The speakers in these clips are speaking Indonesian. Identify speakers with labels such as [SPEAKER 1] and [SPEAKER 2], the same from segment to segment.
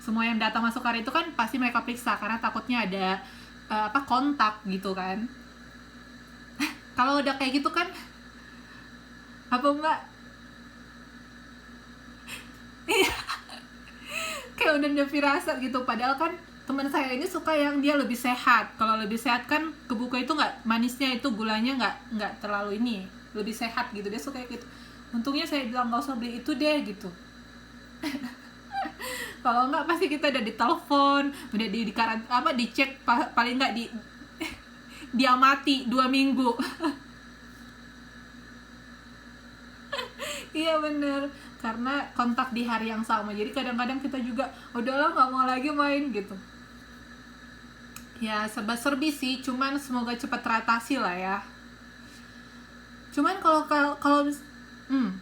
[SPEAKER 1] semua yang data masuk area itu kan pasti mereka periksa karena takutnya ada kontak gitu kan. Kalau udah kayak gitu kan, apa mbak, kayak udah ada firasat gitu. Padahal kan teman saya ini suka yang dia lebih sehat. Kalau lebih sehat kan kebuka itu nggak manisnya, itu gulanya nggak terlalu ini, lebih sehat gitu, dia suka kayak gitu. Untungnya saya bilang nggak usah beli itu deh gitu. Kalau nggak pasti kita udah ditelepon, udah di dicek, paling nggak diamati 2 minggu. Iya bener, karena kontak di hari yang sama. Jadi kadang-kadang kita juga udahlah nggak mau lagi main gitu. Ya serba serbi sih, cuman semoga cepat teratasi lah ya. Cuman kalau hmm,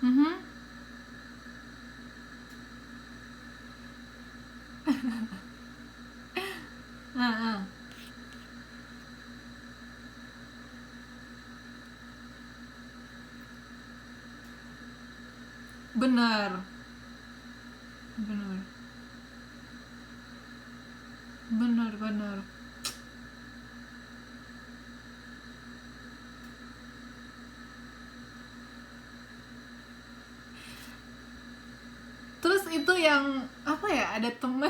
[SPEAKER 1] mhm, ah, ah. Bener, bener, bener, bener. Terus itu yang apa ya, ada temen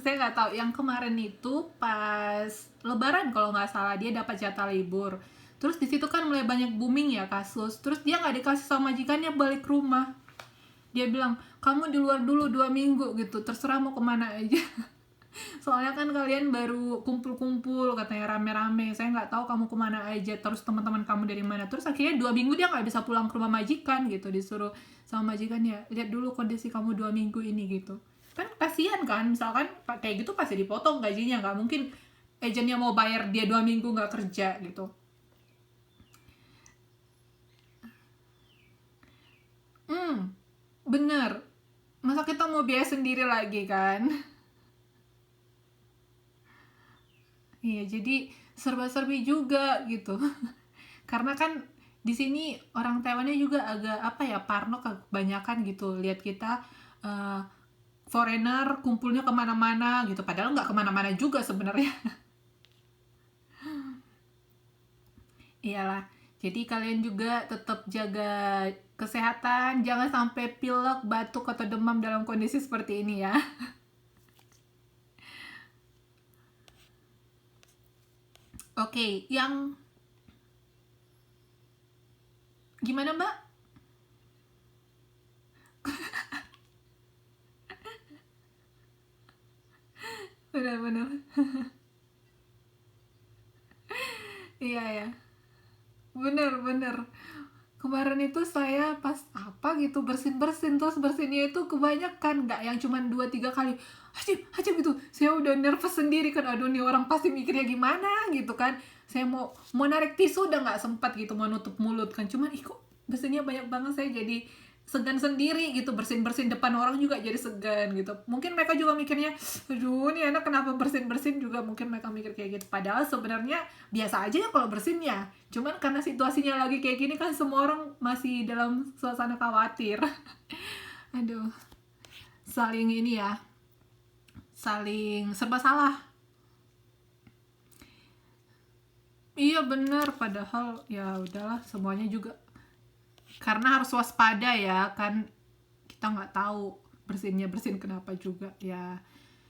[SPEAKER 1] saya nggak tahu, yang kemarin itu pas Lebaran kalau nggak salah dia dapat jatah libur. Terus di situ kan mulai banyak booming ya kasus. Terus dia nggak dikasih sama majikannya balik rumah. Dia bilang kamu di luar dulu 2 minggu gitu, terserah mau kemana aja. Soalnya kan kalian baru kumpul-kumpul katanya rame-rame, saya nggak tahu kamu kemana aja, terus teman-teman kamu dari mana. Terus akhirnya 2 minggu dia nggak bisa pulang ke rumah majikan gitu, disuruh sama majikan ya lihat dulu kondisi kamu 2 minggu ini gitu. Kan kasihan kan, misalkan kayak gitu pasti dipotong gajinya, nggak mungkin agennya mau bayar dia 2 minggu nggak kerja gitu. Hmm, bener. Masa kita mau biaya sendiri lagi kan? Iya, jadi serba-serbi juga gitu. Karena kan di sini orang Taiwannya juga agak apa ya, parno kebanyakan gitu. Lihat kita uh, foreigner kumpulnya kemana-mana gitu. Padahal nggak kemana-mana juga sebenarnya. Iyalah. Jadi kalian juga tetap jaga kesehatan. Jangan sampai pilek, batuk, atau demam dalam kondisi seperti ini ya. Oke, yang gimana mbak? Benar-benar. Iya ya. Bener-bener. Kemarin itu saya pas apa gitu bersin-bersin, terus bersinnya itu kebanyakan, nggak yang cuman 2-3 kali. Hajim, hajim gitu. Saya udah nervous sendiri kan, aduh nih orang pasti mikirnya gimana gitu kan. Saya mau narik tisu udah nggak sempat gitu, mau nutup mulut kan. Cuman ih kok bersinnya banyak banget, saya jadi segan sendiri gitu, bersin-bersin depan orang juga jadi segan gitu. Mungkin mereka juga mikirnya, aduh nih anak kenapa bersin-bersin juga, mungkin mereka mikir kayak gitu. Padahal sebenarnya biasa aja ya kalau bersin ya. Cuman karena situasinya lagi kayak gini kan semua orang masih dalam suasana khawatir. Aduh, saling ini ya, saling serba salah. Iya bener, padahal ya udahlah semuanya juga karena harus waspada ya kan, kita nggak tahu bersinnya bersin kenapa juga ya.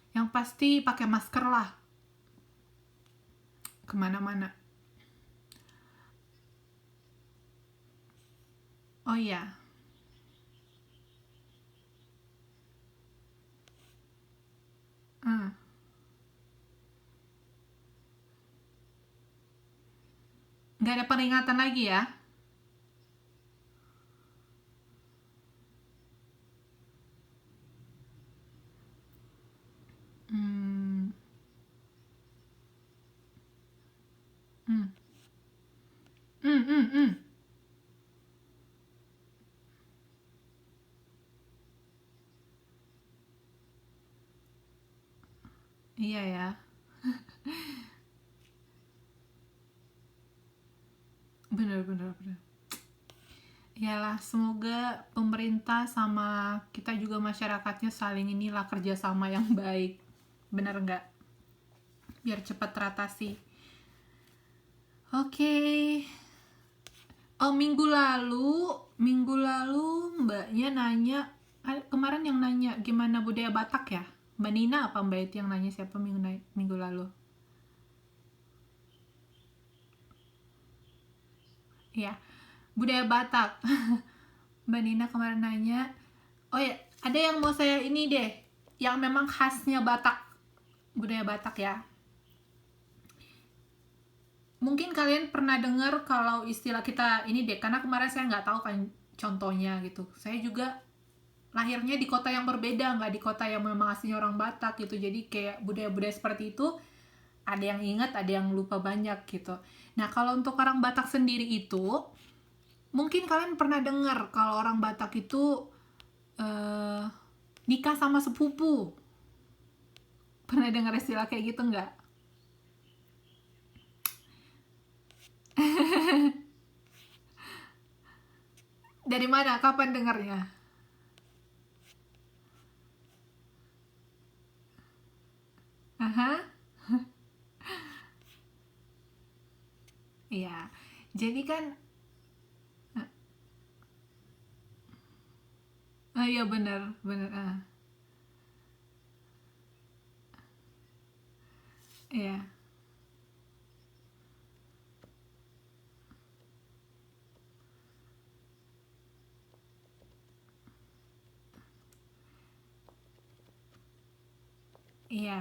[SPEAKER 1] Yang pasti pakai masker lah kemana-mana. Oh iya. Hmm. Nggak ada peringatan lagi ya. Hmm. Hmm. Hmm. Hmm. Hmm. Iya ya. Bener bener bener. Iyalah, semoga pemerintah sama kita juga masyarakatnya saling inilah kerjasama yang baik. Bener nggak? Biar cepat teratasi. Oke. Oh, minggu lalu mbaknya nanya, kemarin yang nanya gimana budaya Batak ya? Mbak Nina apa Mbak Eti yang nanya siapa minggu lalu? Ya, budaya Batak. Mbak Nina kemarin nanya, oh ya, ada yang mau saya ini deh, yang memang khasnya Batak, budaya Batak ya. Mungkin kalian pernah dengar kalau istilah kita ini deh, karena kemarin saya nggak tahu kan contohnya gitu. Saya juga lahirnya di kota yang berbeda, nggak di kota yang memang aslinya orang Batak gitu. Jadi kayak budaya-budaya seperti itu ada yang ingat, ada yang lupa banyak gitu. Nah, kalau untuk orang Batak sendiri itu, mungkin kalian pernah dengar kalau orang Batak itu eh, nikah sama sepupu. Pernah dengar istilah kayak gitu nggak? Dari mana? Kapan dengarnya? Aha, iya. Jadi kan, iya benar, benar. Iya, iya,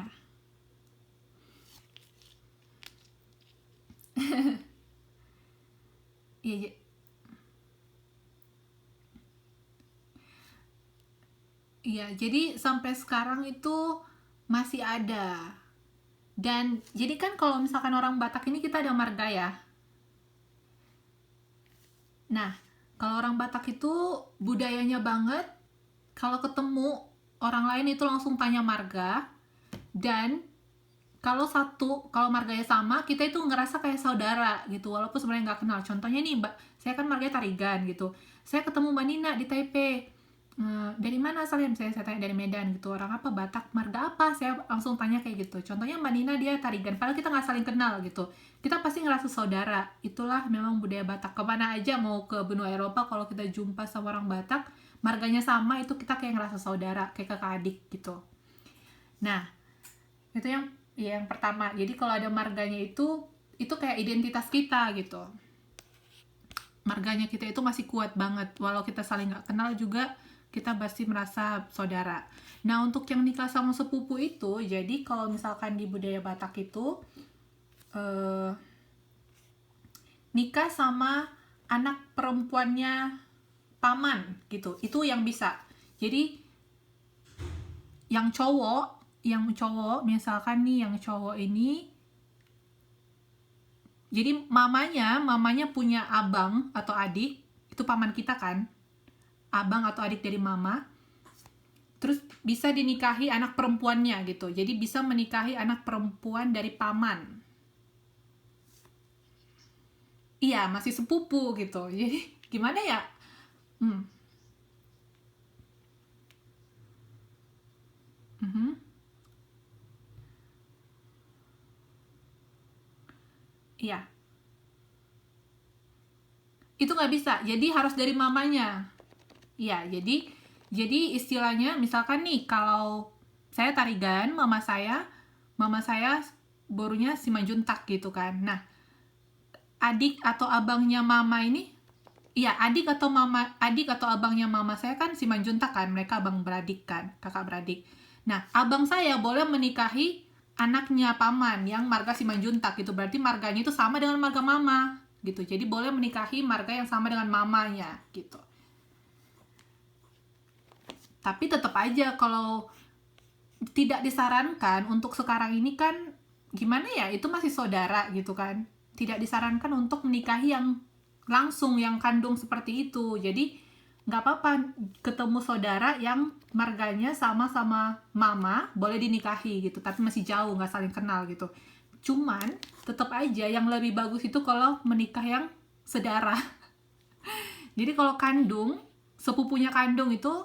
[SPEAKER 1] iya, iya. Jadi sampai sekarang itu masih ada. Dan jadi kan kalau misalkan orang Batak ini kita ada marga ya. Nah, kalau orang Batak itu budayanya banget, kalau ketemu orang lain itu langsung tanya marga. Dan kalau marganya sama, kita itu ngerasa kayak saudara gitu, walaupun sebenarnya nggak kenal. Contohnya nih, Mbak, saya kan marganya Tarigan gitu. Saya ketemu Mbak Nina di Taipei. Dari mana asalnya? Misalnya saya tanya dari Medan gitu, orang apa, Batak, marga apa, saya langsung tanya kayak gitu. Contohnya Mbak Nina dia Tarigan, padahal kita nggak saling kenal gitu, kita pasti ngerasa saudara. Itulah memang budaya Batak. Kemana aja, mau ke benua Eropa, kalau kita jumpa sama orang Batak marganya sama, itu kita kayak ngerasa saudara, kayak kakak adik gitu. Nah, itu yang pertama. Jadi kalau ada marganya itu kayak identitas kita gitu. Marganya kita itu masih kuat banget, walau kita saling nggak kenal juga kita pasti merasa saudara. Nah, untuk yang nikah sama sepupu itu, jadi kalau misalkan di budaya Batak itu eh, nikah sama anak perempuannya paman gitu, itu yang bisa. Jadi yang cowok misalkan nih, yang cowok ini, jadi mamanya punya abang atau adik, itu paman kita kan, abang atau adik dari mama, terus bisa dinikahi anak perempuannya gitu. Jadi bisa menikahi anak perempuan dari paman. Iya, masih sepupu gitu. Jadi gimana ya? Hmm. Mhm. Iya, itu nggak bisa. Jadi harus dari mamanya. Iya, jadi istilahnya misalkan nih, kalau saya Tarigan, mama saya borunya Simanjuntak gitu kan. Nah, adik atau abangnya mama ini, iya, adik atau abangnya mama saya kan Simanjuntak kan, mereka abang beradik kan, kakak beradik. Nah, abang saya boleh menikahi anaknya paman yang marga Simanjuntak gitu, berarti marganya itu sama dengan marga mama gitu. Jadi boleh menikahi marga yang sama dengan mamanya gitu. Tapi tetap aja kalau tidak disarankan untuk sekarang ini kan, gimana ya, itu masih saudara gitu kan. Tidak disarankan untuk menikahi yang langsung, yang kandung seperti itu. Jadi nggak apa-apa ketemu saudara yang marganya sama-sama mama, boleh dinikahi gitu, tapi masih jauh, nggak saling kenal gitu. Cuman tetap aja yang lebih bagus itu kalau menikah yang sedara. Jadi kalau kandung, sepupunya kandung itu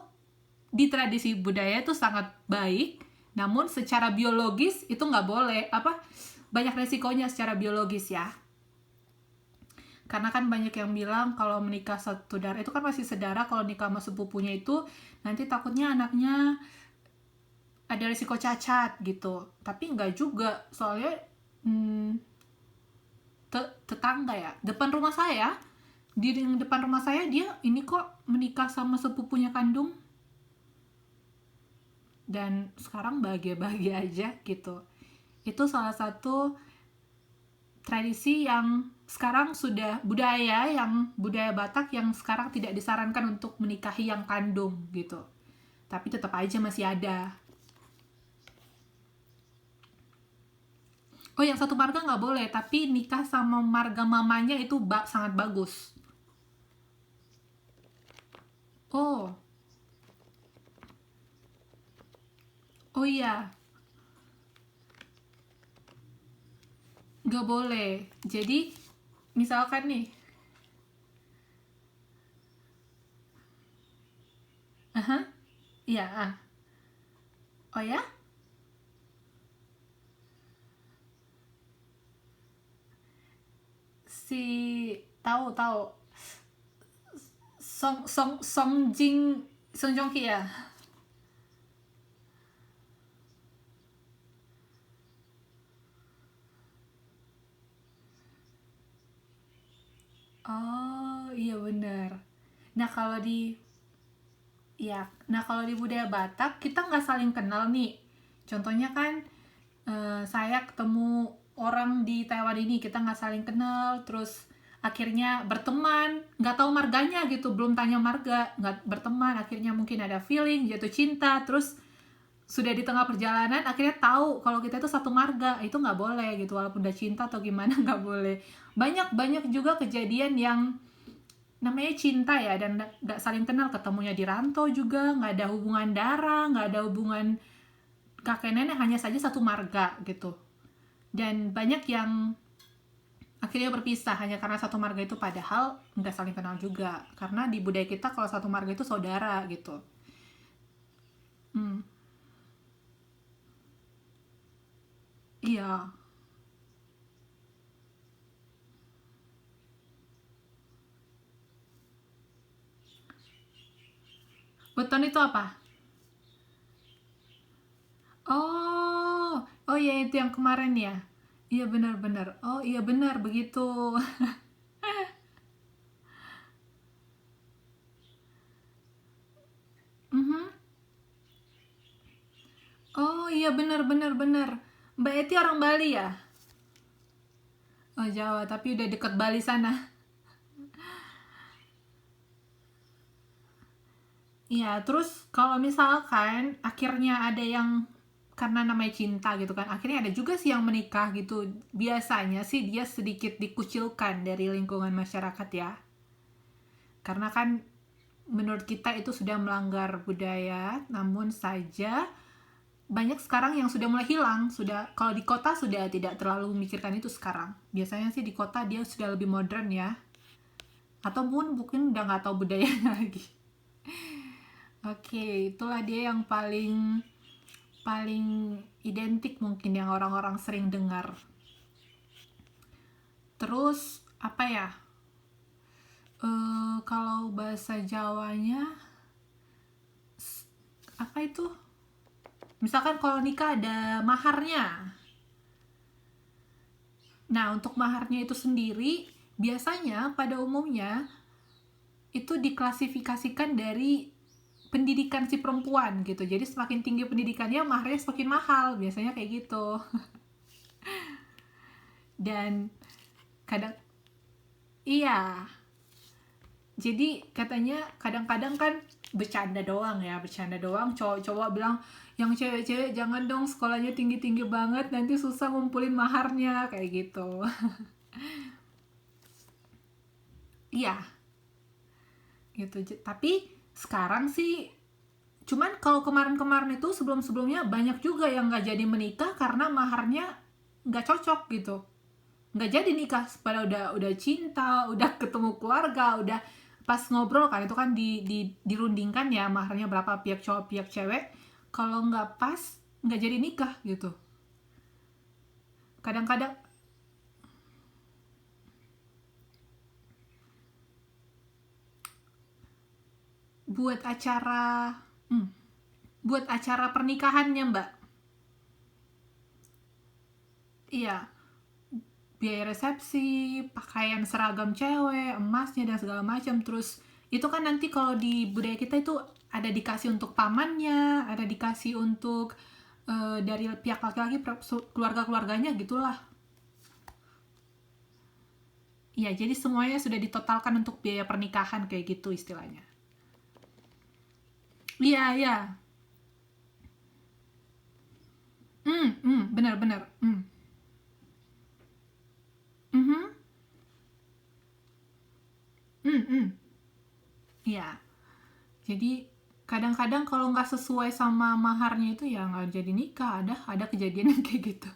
[SPEAKER 1] di tradisi budaya itu sangat baik, namun secara biologis itu nggak boleh, banyak resikonya secara biologis ya. Karena kan banyak yang bilang kalau menikah satu darah itu kan masih sedara, kalau nikah sama sepupunya itu nanti takutnya anaknya ada risiko cacat gitu. Tapi nggak juga, soalnya tetangga ya, depan rumah saya, di depan rumah saya dia ini kok menikah sama sepupunya kandung, dan sekarang bahagia-bahagia aja gitu. Itu salah satu tradisi yang sekarang sudah budaya Batak yang sekarang tidak disarankan untuk menikahi yang kandung gitu. Tapi tetap aja masih ada. Oh, yang satu marga nggak boleh, tapi nikah sama marga mamanya itu sangat bagus. Oh, oh iya, nggak boleh. Jadi, misalkan nih, aha, iya, oh ya, si tahu tahu Song Joong Ki ya. Oh iya benar. Nah kalau di nah kalau di budaya Batak kita nggak saling kenal nih. Contohnya kan saya ketemu orang di Taiwan ini, kita nggak saling kenal, terus akhirnya berteman, nggak tahu marganya gitu, belum tanya marga, nggak berteman, akhirnya mungkin ada feeling, jatuh cinta, terus sudah di tengah perjalanan akhirnya tahu kalau kita itu satu marga. Itu nggak boleh gitu, walaupun udah cinta atau gimana nggak boleh. Banyak juga kejadian yang namanya cinta ya, dan nggak saling kenal, ketemunya di rantau juga, nggak ada hubungan darah, nggak ada hubungan kakek nenek, hanya saja satu marga gitu. Dan banyak yang akhirnya berpisah hanya karena satu marga itu, padahal nggak saling kenal juga, karena di budaya kita kalau satu marga itu saudara gitu. hmm, iya. Weton itu apa? Oh, oh iya itu yang kemarin ya. Iya benar-benar. Oh iya benar begitu. Mhm. Oh iya benar-benar benar. Mbak Eti orang Bali ya? Oh Jawa, tapi udah deket Bali sana. Iya, terus kalau misalkan akhirnya ada yang karena namanya cinta gitu kan, akhirnya ada juga sih yang menikah gitu. Biasanya sih dia sedikit dikucilkan dari lingkungan masyarakat ya. Karena kan menurut kita itu sudah melanggar budaya, namun saja banyak sekarang yang sudah mulai hilang. Sudah, kalau di kota sudah tidak terlalu memikirkan itu sekarang. Biasanya sih di kota dia sudah lebih modern ya. Atau mungkin udah nggak tahu budayanya lagi. Oke, itulah dia yang paling paling identik mungkin yang orang-orang sering dengar. Terus apa ya? Kalau bahasa Jawanya apa itu? Misalkan kalau nikah ada maharnya. Nah, untuk maharnya itu sendiri biasanya pada umumnya itu diklasifikasikan dari pendidikan si perempuan gitu. Jadi semakin tinggi pendidikannya, maharnya semakin mahal. Biasanya kayak gitu. Dan kadang iya. Jadi katanya kadang-kadang kan bercanda doang ya, bercanda doang. Cowok-cowok bilang, yang cewek-cewek jangan dong sekolahnya tinggi-tinggi banget, nanti susah ngumpulin maharnya, kayak gitu. Iya, gitu. Tapi sekarang sih, cuman kalau kemarin-kemarin itu sebelum-sebelumnya banyak juga yang nggak jadi menikah karena maharnya nggak cocok gitu, nggak jadi nikah. Padahal udah cinta, udah ketemu keluarga, udah pas ngobrol kan itu kan dirundingkan ya maharnya berapa, pihak cowok pihak cewek. Kalau nggak pas nggak jadi nikah gitu. Kadang-kadang buat acara hmm, buat acara pernikahannya mbak. Iya, biaya resepsi, pakaian seragam cewek, emasnya dan segala macam. Terus itu kan nanti kalau di budaya kita itu ada dikasih untuk pamannya, ada dikasih untuk dari pihak laki-laki, keluarga-keluarganya gitulah. Iya, jadi semuanya sudah ditotalkan untuk biaya pernikahan kayak gitu istilahnya. Iya, iya. Benar-benar. Mhm. Iya. Jadi kadang-kadang kalau nggak sesuai sama maharnya itu ya nggak jadi nikah. Ada kejadian yang kayak gitu.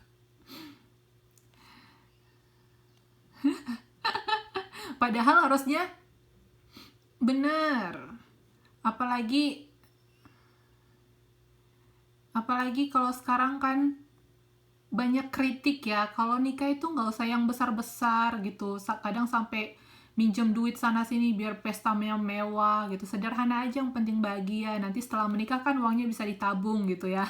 [SPEAKER 1] Padahal harusnya bener. Apalagi apalagi kalau sekarang kan banyak kritik ya, kalau nikah itu nggak usah yang besar-besar gitu. Kadang sampai minjem duit sana sini biar pesta mewah gitu. Sederhana aja, yang penting bahagia. Nanti setelah menikah kan uangnya bisa ditabung gitu ya.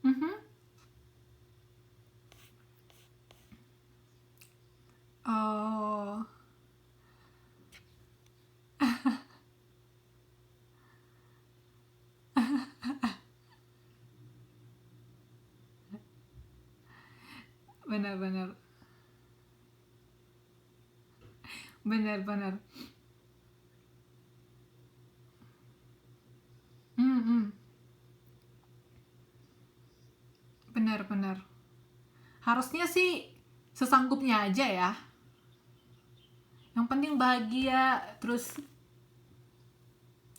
[SPEAKER 1] Mhm. Oh, benar-benar, benar-benar. Hmm, benar-benar. Harusnya sih sesanggupnya aja ya. Yang penting bahagia, terus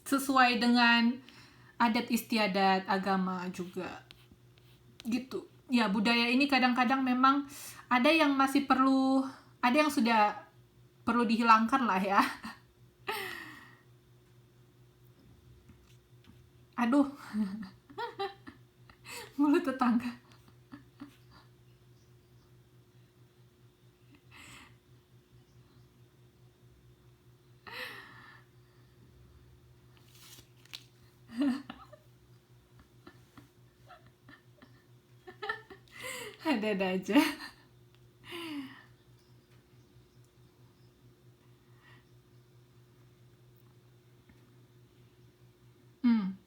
[SPEAKER 1] sesuai dengan adat istiadat agama juga gitu ya. Budaya ini kadang-kadang memang ada yang masih perlu, ada yang sudah perlu dihilangkan lah ya. Aduh, mulut tetangga. Ada-ada aja. Hmm,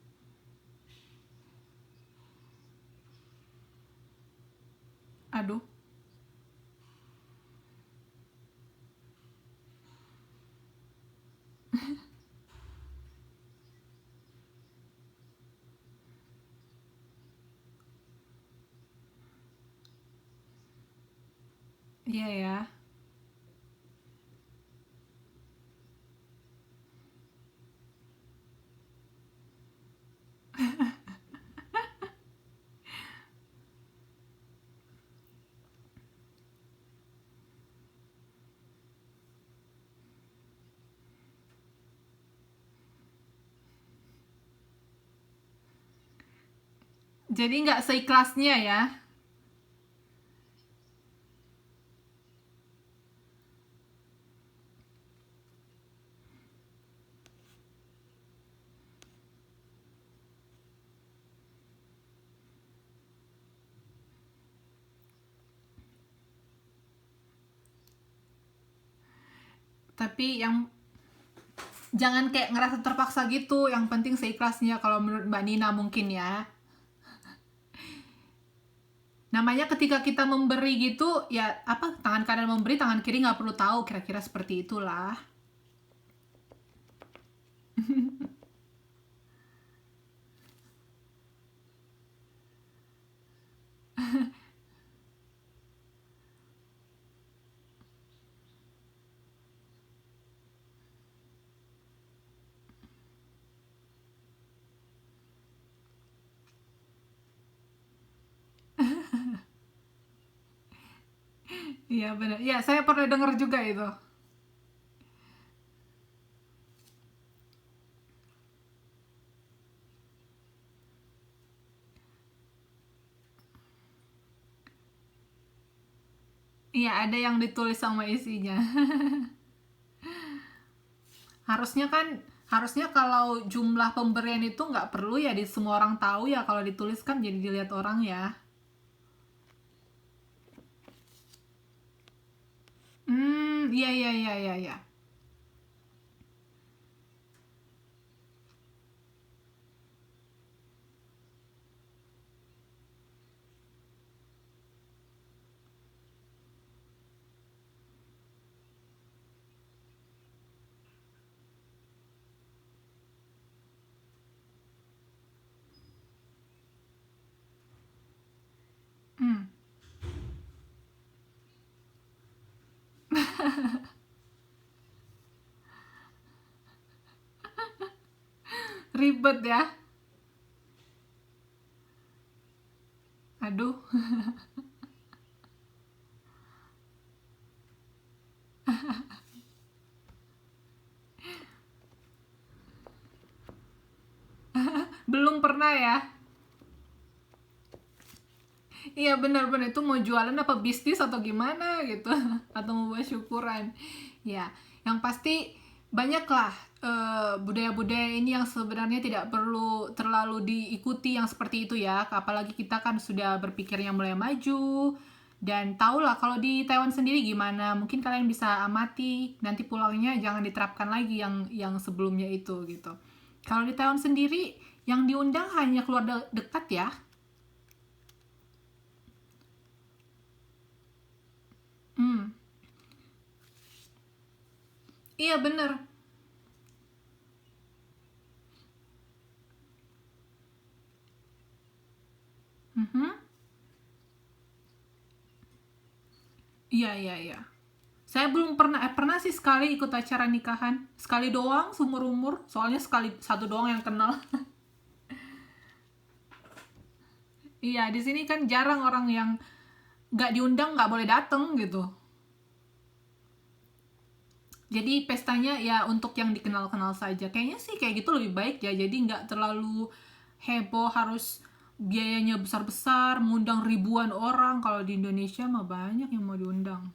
[SPEAKER 1] aduh. Iya ya. Jadi nggak seikhlasnya ya. Tapi yang jangan kayak ngerasa terpaksa gitu, yang penting seikhlasnya kalau menurut Mbak Nina mungkin ya. Namanya ketika kita memberi gitu ya, apa, tangan kanan memberi tangan kiri nggak perlu tahu, kira-kira seperti itulah. Iya benar. Iya, saya pernah dengar juga itu. Iya, ada yang ditulis sama isinya. Harusnya kan, harusnya kalau jumlah pemberian itu nggak perlu ya di semua orang tahu ya, kalau ditulis kan jadi dilihat orang ya. Iya iya iya iya iya. Hmm, ribet ya. Aduh. Belum pernah ya. Iya benar-benar, itu mau jualan apa bisnis atau gimana gitu, atau mau buat syukuran. Ya, yang pasti banyaklah budaya-budaya ini yang sebenarnya tidak perlu terlalu diikuti yang seperti itu ya. Apalagi kita kan sudah berpikirnya mulai maju dan tahulah kalau di Taiwan sendiri gimana. Mungkin kalian bisa amati nanti pulangnya jangan diterapkan lagi yang sebelumnya itu gitu. Kalau di Taiwan sendiri yang diundang hanya keluarga dekat ya. Hmm. Iya bener. Mhm. Iya iya iya. Saya belum pernah, pernah sih sekali ikut acara nikahan. Sekali doang seumur umur. Soalnya sekali satu doang yang kenal. Iya, di sini kan jarang orang yang nggak diundang nggak boleh dateng gitu. Jadi pestanya ya untuk yang dikenal-kenal saja. Kayaknya sih kayak gitu lebih baik ya. Jadi nggak terlalu heboh harus biayanya besar-besar, mengundang ribuan orang. Kalau di Indonesia mah banyak yang mau diundang.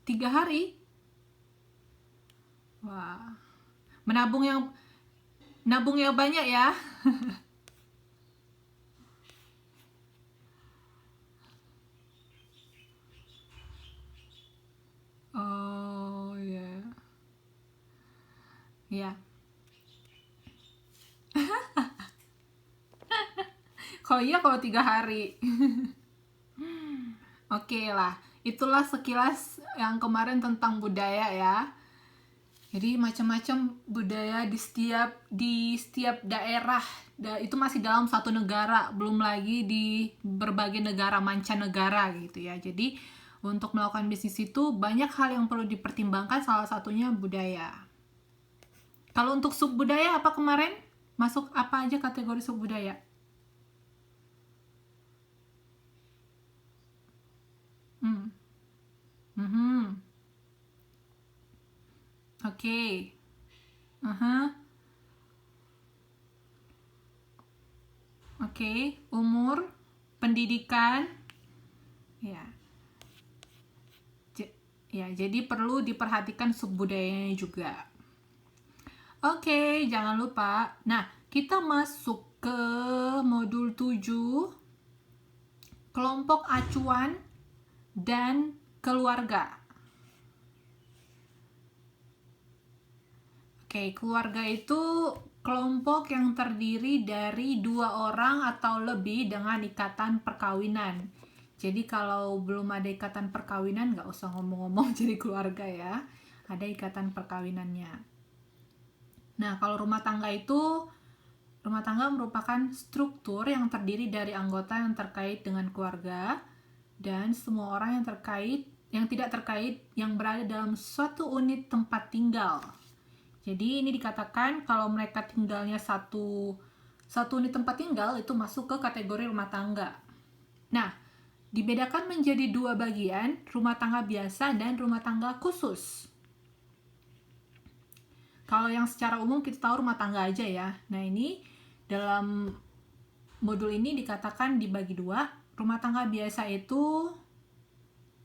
[SPEAKER 1] 3 hari? Wah, menabung yang nabung yang banyak ya. Oh iya. Iya. Kalau iya kalau 3 hari. Oke lah. Itulah sekilas yang kemarin tentang budaya ya. Jadi macam-macam budaya di setiap daerah. Itu masih dalam satu negara, belum lagi di berbagai negara mancanegara gitu ya. Jadi untuk melakukan bisnis itu banyak hal yang perlu dipertimbangkan, salah satunya budaya. Kalau untuk sub budaya apa kemarin? Masuk apa aja kategori sub budaya? Hmm. Mhm. Oke. Okay. Aha. Oke. Okay. Umur, pendidikan, ya. Ya, jadi perlu diperhatikan sub budayanya juga. Oke, okay, jangan lupa. Nah, kita masuk ke modul 7, kelompok acuan dan keluarga. Oke, keluarga itu kelompok yang terdiri dari 2 orang atau lebih dengan ikatan perkawinan. Jadi kalau belum ada ikatan perkawinan nggak usah ngomong-ngomong jadi keluarga ya. Ada ikatan perkawinannya. Nah, kalau rumah tangga merupakan struktur yang terdiri dari anggota yang terkait dengan keluarga dan semua orang yang tidak terkait yang berada dalam suatu unit tempat tinggal. Jadi ini dikatakan kalau mereka tinggalnya satu unit tempat tinggal itu masuk ke kategori rumah tangga. Nah, Dibedakan menjadi dua bagian, rumah tangga biasa dan rumah tangga khusus. Kalau yang secara umum kita tahu rumah tangga aja ya. Nah ini dalam modul ini dikatakan dibagi dua. Rumah tangga biasa itu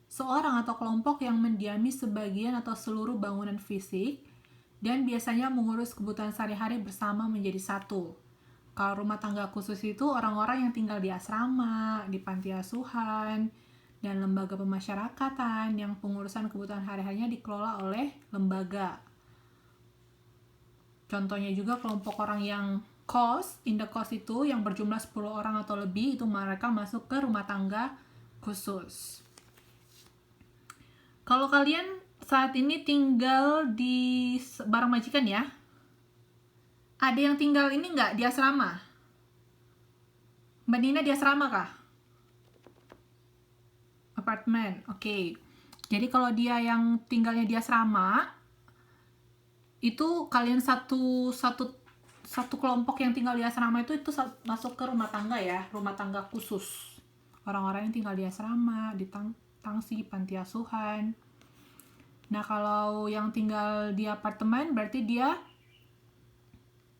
[SPEAKER 1] seorang atau kelompok yang mendiami sebagian atau seluruh bangunan fisik dan biasanya mengurus kebutuhan sehari-hari bersama menjadi satu. Kalau rumah tangga khusus itu orang-orang yang tinggal di asrama, di panti asuhan, dan lembaga pemasyarakatan yang pengurusan kebutuhan hari-harinya dikelola oleh lembaga. Contohnya juga kelompok orang yang in the cost itu yang berjumlah 10 orang atau lebih, itu mereka masuk ke rumah tangga khusus. Kalau kalian saat ini tinggal di bareng majikan ya, ada yang tinggal ini nggak di asrama? Mbak Nina di asrama kah? Apartemen, oke. Jadi kalau dia yang tinggalnya di asrama, itu kalian satu kelompok yang tinggal di asrama itu masuk ke rumah tangga ya, rumah tangga khusus. Orang-orang yang tinggal di asrama, di tangsi, panti asuhan. Nah kalau yang tinggal di apartemen berarti dia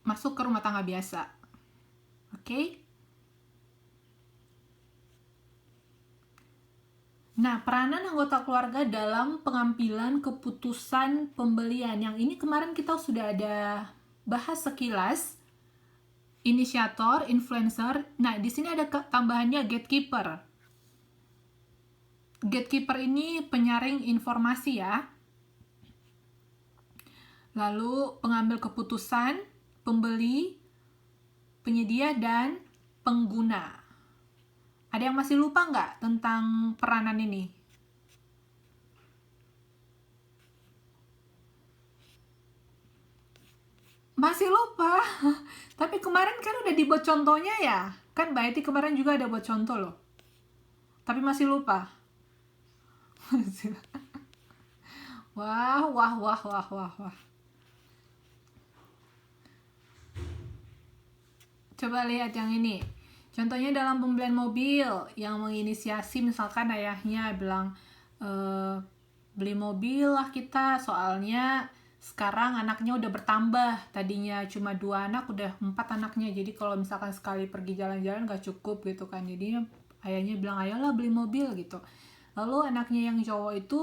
[SPEAKER 1] masuk ke rumah tangga biasa. Oke? Nah, peranan anggota keluarga dalam pengambilan keputusan pembelian. Yang ini kemarin kita sudah ada bahas sekilas. Inisiator, influencer. Nah, di sini ada tambahannya gatekeeper. Gatekeeper ini penyaring informasi ya. Lalu pengambil keputusan, pembeli, penyedia, dan pengguna. Ada yang masih lupa nggak tentang peranan ini? Masih lupa? Tapi kemarin kan udah dibuat contohnya ya? Kan Mbak Eti kemarin juga ada buat contoh loh. Tapi masih lupa? Wah. Coba lihat yang ini. Contohnya dalam pembelian mobil yang menginisiasi, misalkan ayahnya bilang beli mobil lah kita, soalnya sekarang anaknya udah bertambah, tadinya cuma 2 anak udah 4 anaknya, jadi kalau misalkan sekali pergi jalan-jalan gak cukup gitu kan, jadi ayahnya bilang ayolah beli mobil gitu. Lalu anaknya yang cowok itu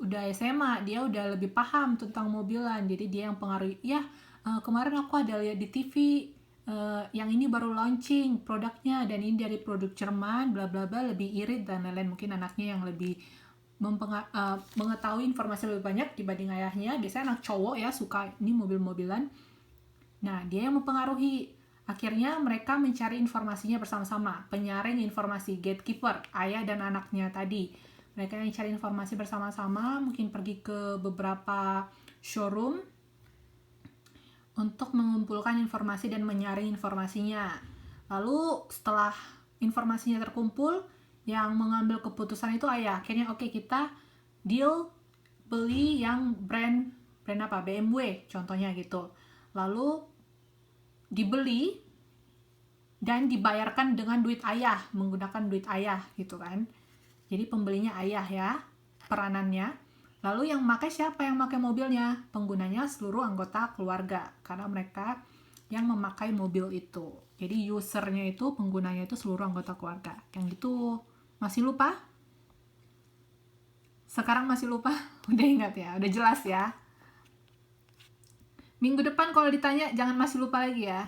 [SPEAKER 1] udah SMA, dia udah lebih paham tentang mobilan, jadi dia yang pengaruh, ya kemarin aku ada lihat di TV yang ini baru launching produknya dan ini dari produk Jerman bla bla bla, lebih irit dan lain-lain. Mungkin anaknya yang lebih mengetahui informasi lebih banyak dibanding ayahnya. Biasanya anak cowok ya suka ini mobil-mobilan. Nah dia yang mempengaruhi, akhirnya mereka mencari informasinya bersama-sama. Penyaring informasi, gatekeeper, ayah dan anaknya tadi, mereka yang cari informasi bersama-sama, mungkin pergi ke beberapa showroom untuk mengumpulkan informasi dan menyaring informasinya. Lalu setelah informasinya terkumpul, yang mengambil keputusan itu ayah. Akhirnya oke, kita deal beli yang brand apa? BMW contohnya gitu. Lalu dibeli dan dibayarkan dengan duit ayah, menggunakan duit ayah gitu kan. Jadi pembelinya ayah ya, peranannya. Lalu yang pakai siapa yang pakai mobilnya? Penggunanya seluruh anggota keluarga, karena mereka yang memakai mobil itu. Jadi usernya itu, penggunanya itu seluruh anggota keluarga. Yang itu masih lupa? Sekarang masih lupa? Udah ingat ya? Udah jelas ya? Minggu depan kalau ditanya jangan masih lupa lagi ya.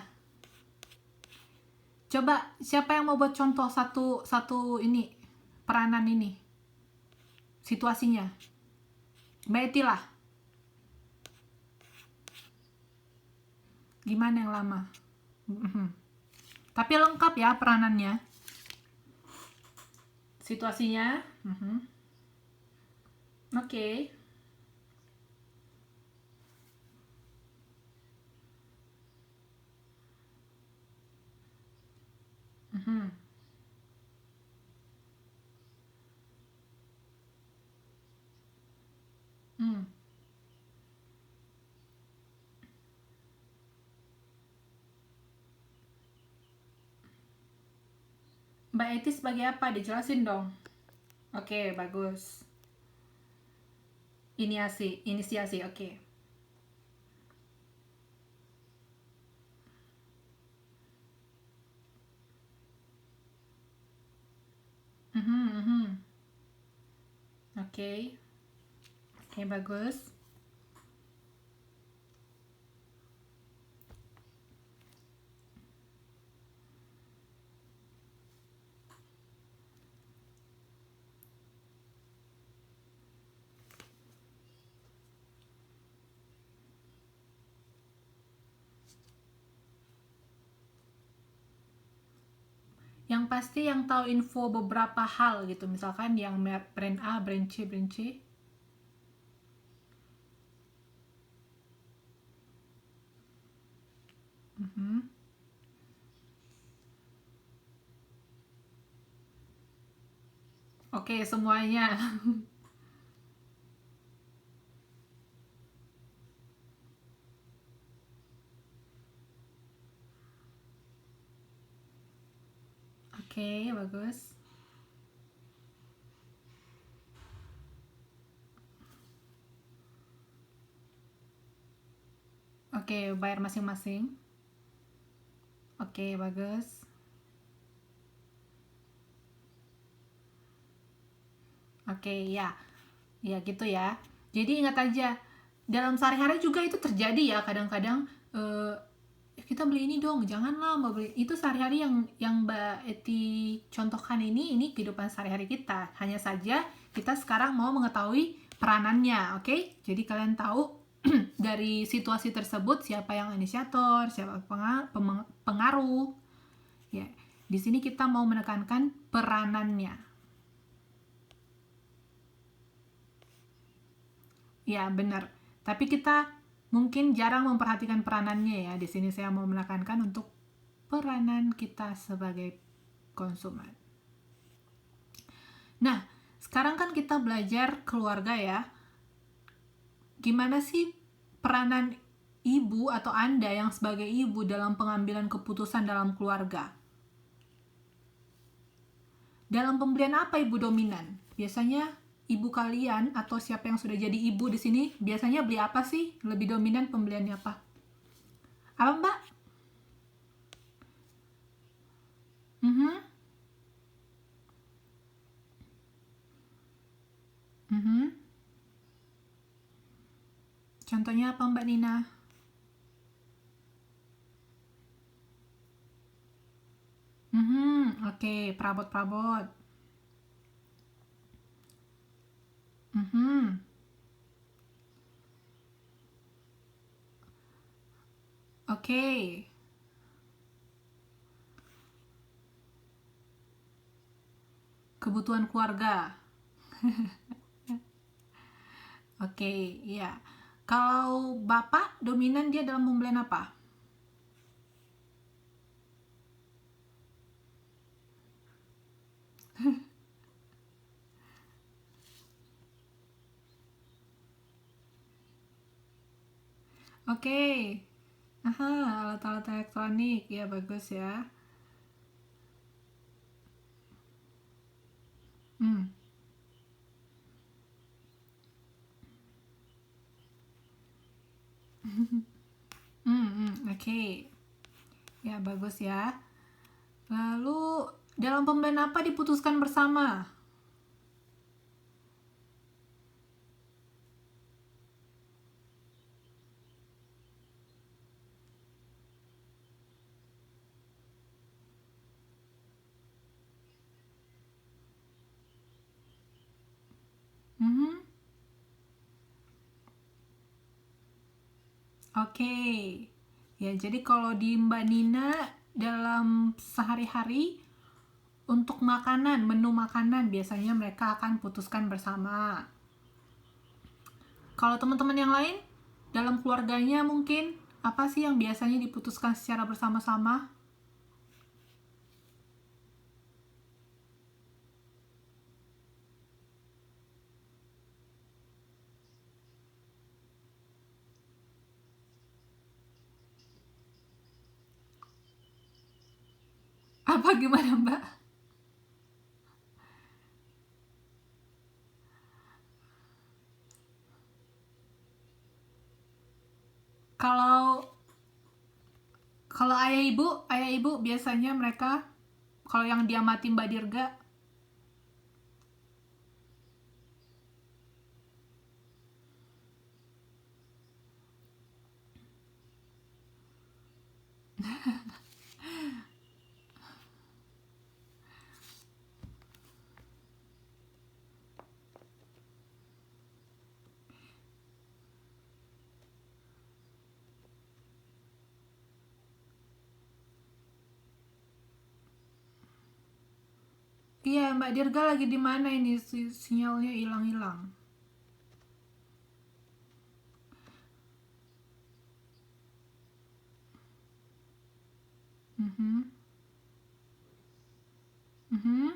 [SPEAKER 1] Coba siapa yang mau buat contoh satu ini, peranan ini, situasinya? Mbak Eti lah. Gimana yang lama? Tapi lengkap ya peranannya. Situasinya. Oke. Mbak Eti sebagai apa? Dijelasin dong. Oke, bagus. Inisiasi, oke. Mhm, mhm. Oke, oke, bagus. Yang pasti yang tahu info beberapa hal gitu, misalkan yang brand A, brand C, brand C. Mhm. Oke, semuanya. Oke, bagus. Oke, bayar masing-masing. Oke, bagus. Oke, ya. Ya gitu ya. Jadi ingat aja, dalam sehari-hari juga itu terjadi ya kadang-kadang, kita beli ini dong, janganlah Mbak beli itu sehari-hari yang Mbak Eti contohkan ini kehidupan sehari-hari kita. Hanya saja kita sekarang mau mengetahui peranannya, oke? Jadi kalian tahu dari situasi tersebut siapa yang inisiator, siapa pengaruh. Ya, di sini kita mau menekankan peranannya. Ya, benar. Tapi kita mungkin jarang memperhatikan peranannya ya. Di sini saya mau menekankan untuk peranan kita sebagai konsumen. Nah, sekarang kan kita belajar keluarga ya. Gimana sih peranan ibu atau Anda yang sebagai ibu dalam pengambilan keputusan dalam keluarga? Dalam pembelian apa ibu dominan? Biasanya ibu kalian atau siapa yang sudah jadi ibu di sini biasanya beli apa sih? Lebih dominan pembeliannya apa? Apa Mbak? Mhm. Mhm. Contohnya apa Mbak Nina? Mhm. Oke, perabot-perabot. Mhm. Oke. Kebutuhan keluarga. Oke, iya. Kalau Bapak dominan dia dalam pembelian apa? Oke. Aha, alat-alat elektronik. Ya, bagus ya. Hmm. Oke. Ya, bagus ya. Lalu, dalam pembelian apa diputuskan bersama? Mhm. Oke. Ya, jadi kalau di Mbak Nina dalam sehari-hari untuk makanan, menu makanan biasanya mereka akan putuskan bersama. Kalau teman-teman yang lain dalam keluarganya mungkin apa sih yang biasanya diputuskan secara bersama-sama? Apa gimana, Mbak? Kalau kalau ayah ibu biasanya mereka kalau yang diamati Mbak Dirga. Iya, Mbak Dirga lagi di mana ini? Sinyalnya hilang-hilang. Mhm. Mhm.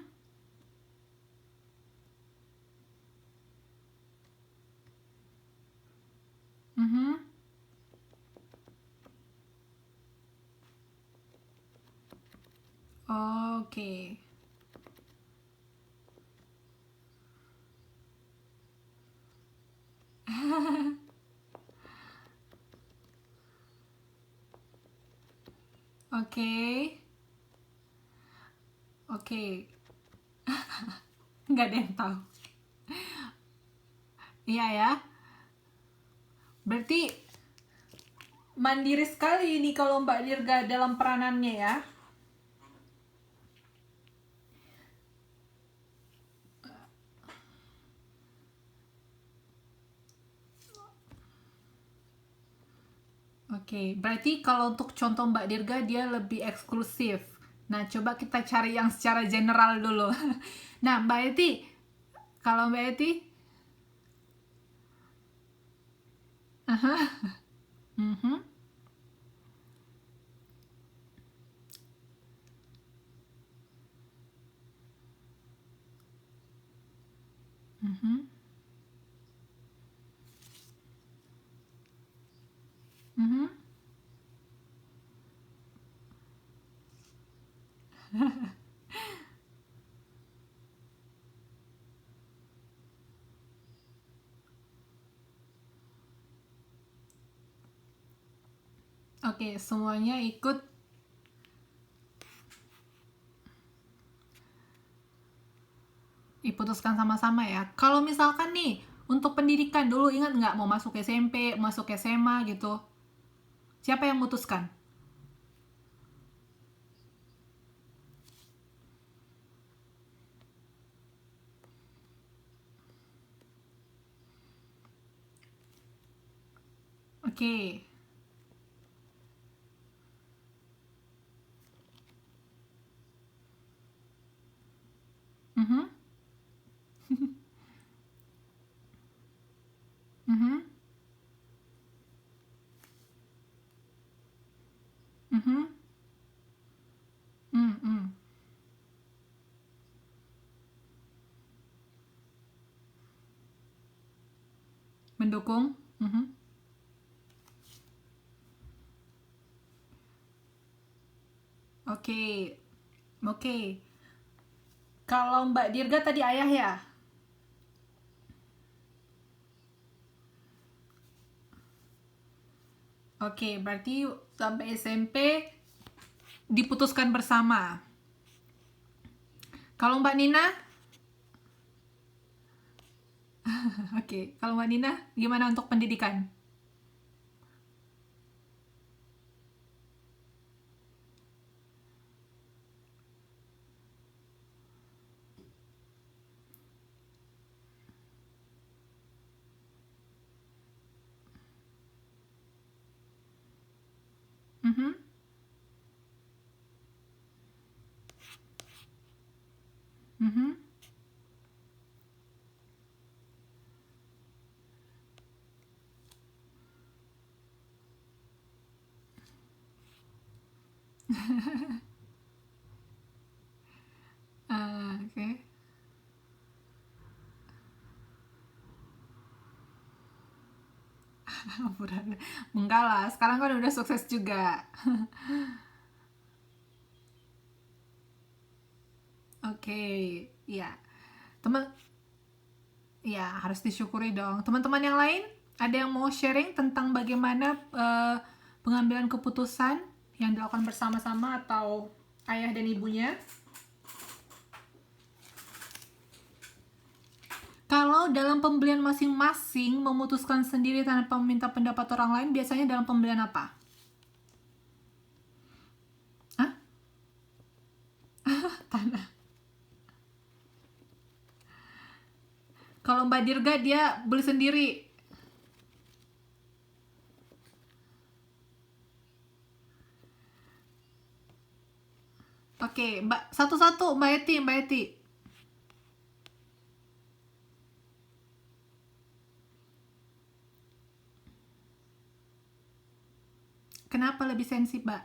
[SPEAKER 1] Mhm. Oke. Oke. Oke. Nggak ada yang tahu. Iya ya. Berarti mandiri sekali ini kalau Mbak Dirga dalam peranannya ya. Oke, berarti kalau untuk contoh Mbak Dirga dia lebih eksklusif. Nah, coba kita cari yang secara general dulu. Nah, Mbak Eti, kalau Mbak Eti, mhm, mhm, mhm. Oke, semuanya ikut diputuskan sama-sama ya. Kalau misalkan nih, untuk pendidikan dulu ingat nggak mau masuk SMP, masuk SMA gitu? Siapa yang memutuskan? Oke. Mhm, mhm, mhm, mhm. Mendukung? Mhm. Oke. Oke. Kalau Mbak Dirga tadi ayah ya? Oke, berarti sampai SMP diputuskan bersama. Kalau Mbak Nina? Oke, kalau Mbak Nina gimana untuk pendidikan? Mhm. Mhm. Oke. Enggak lah, sekarang kan udah sukses juga. Oke, ya. Teman, ya harus disyukuri dong. Teman-teman yang lain Ada yang mau sharing tentang bagaimana pengambilan keputusan yang dilakukan bersama-sama atau ayah dan ibunya? Kalau dalam pembelian masing-masing memutuskan sendiri tanpa meminta pendapat orang lain, biasanya dalam pembelian apa? Hah? Tanah. Kalau Mbak Dirga dia beli sendiri. Oke, Mbak, satu-satu Mbak Eti. Kenapa lebih sensi, Mbak?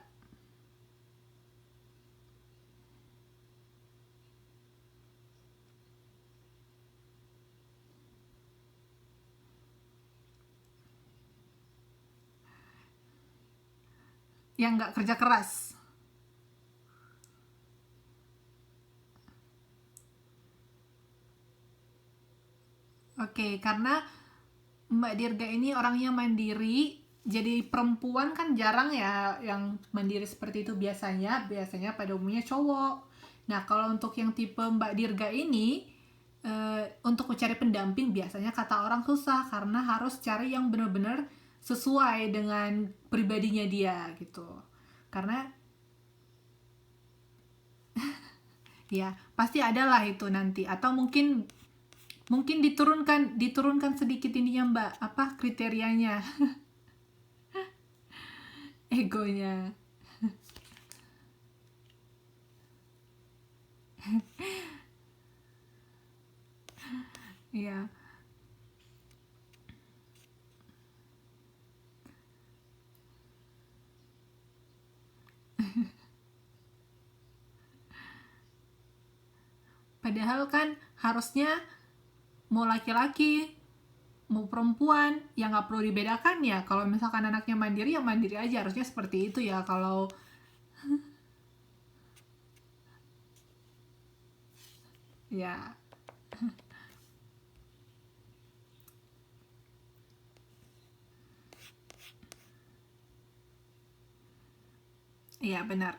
[SPEAKER 1] Yang nggak kerja keras. Oke, karena Mbak Dirga ini orangnya mandiri, jadi perempuan kan jarang ya yang mandiri seperti itu biasanya pada umumnya cowok. Nah, kalau untuk yang tipe Mbak Dirga ini, untuk mencari pendamping biasanya kata orang susah karena harus cari yang benar-benar sesuai dengan pribadinya dia gitu. Karena ya pasti ada lah itu nanti, atau mungkin mungkin diturunkan sedikit ininya Mbak, apa kriterianya, egonya. Iya, padahal kan harusnya mau laki-laki mau perempuan ya nggak perlu dibedakan ya. Kalau misalkan anaknya mandiri ya mandiri aja, harusnya seperti itu ya. Kalau ya, iya benar.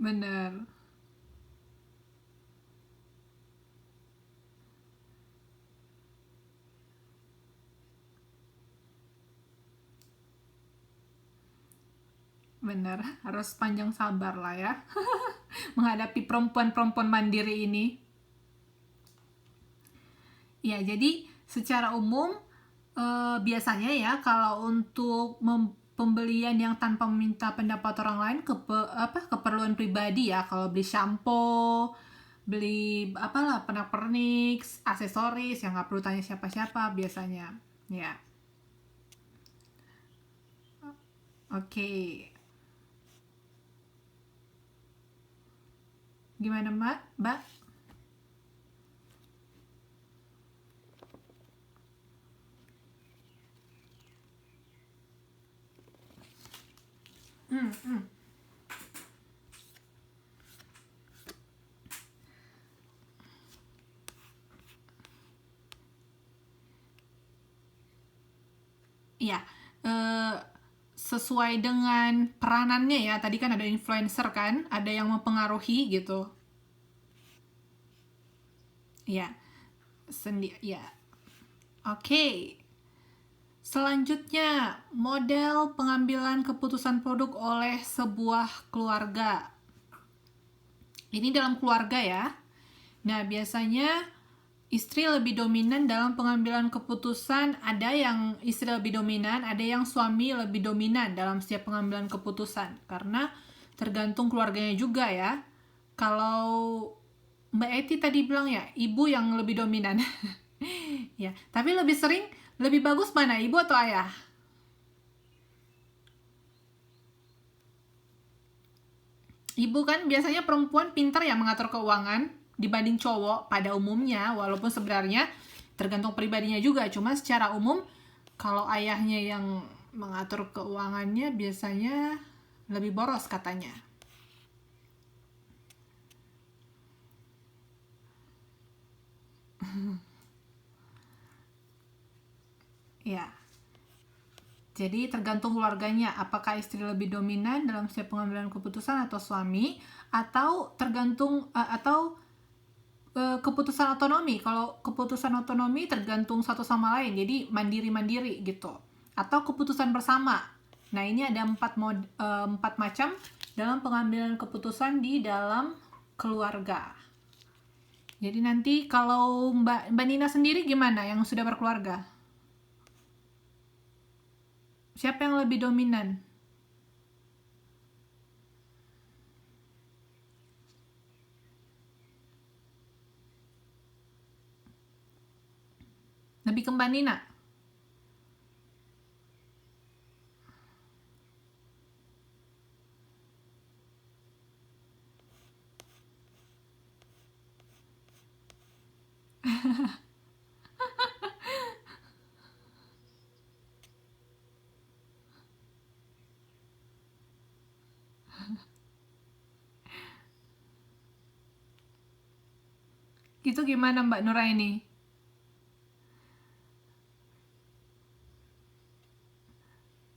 [SPEAKER 1] Benar. Benar, harus panjang sabar lah ya menghadapi perempuan-perempuan mandiri ini. Ya, jadi secara umum biasanya ya kalau untuk pembelian yang tanpa meminta pendapat orang lain keperluan pribadi ya, kalau beli shampoo, beli apalah pernak-pernik, aksesoris yang nggak perlu tanya siapa-siapa biasanya. Ya, oke. Gimana Mbak? Mbak? Hmm, hmm. Iya, eh, sesuai dengan peranannya ya. Tadi kan ada influencer kan, ada yang mempengaruhi gitu. Ya, ya. Oke. Selanjutnya, model pengambilan keputusan produk oleh sebuah keluarga. Ini dalam keluarga ya. Nah, biasanya istri lebih dominan dalam pengambilan keputusan. Ada yang istri lebih dominan, ada yang suami lebih dominan dalam setiap pengambilan keputusan. Karena tergantung keluarganya juga ya. Kalau Mbak Eti tadi bilang ya, ibu yang lebih dominan. Ya, tapi lebih sering, lebih bagus mana, ibu atau ayah? Ibu kan biasanya perempuan pintar ya mengatur keuangan dibanding cowok pada umumnya, walaupun sebenarnya tergantung pribadinya juga. Cuma secara umum kalau ayahnya yang mengatur keuangannya biasanya lebih boros katanya. Ya. Jadi tergantung keluarganya, apakah istri lebih dominan dalam setiap pengambilan keputusan atau suami, atau tergantung keputusan otonomi. Kalau keputusan otonomi tergantung satu sama lain, jadi mandiri-mandiri gitu. Atau keputusan bersama. Nah, ini ada empat macam dalam pengambilan keputusan di dalam keluarga. Jadi nanti kalau Mbak Nina sendiri gimana yang sudah berkeluarga? Siapa yang lebih dominan? Lebih ke Mbak Nina? Itu gimana Mbak Nuraini?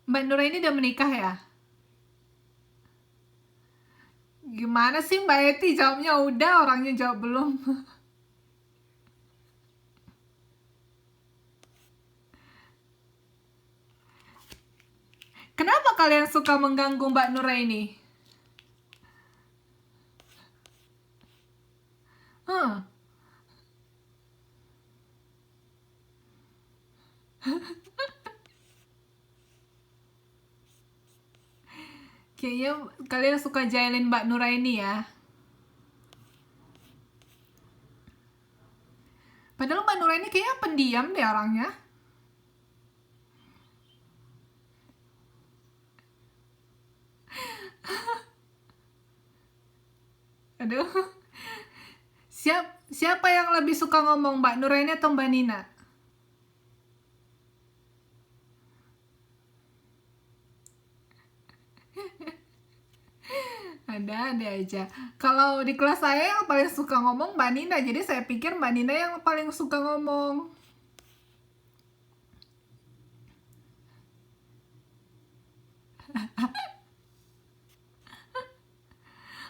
[SPEAKER 1] Mbak Nuraini udah menikah ya? Gimana sih Mbak Eti jawabnya udah, orangnya jawab belum. Kenapa kalian suka mengganggu Mbak Nuraini? Huh. Kayaknya kalian suka jailin Mbak Nuraini ya. Padahal Mbak Nuraini kayaknya pendiam deh orangnya. Aduh. Siapa yang lebih suka ngomong, Mbak Nuraini atau Mbak Nina? Ada aja. Kalau di kelas saya yang paling suka ngomong Mbak Nina, jadi saya pikir Mbak Nina yang paling suka ngomong.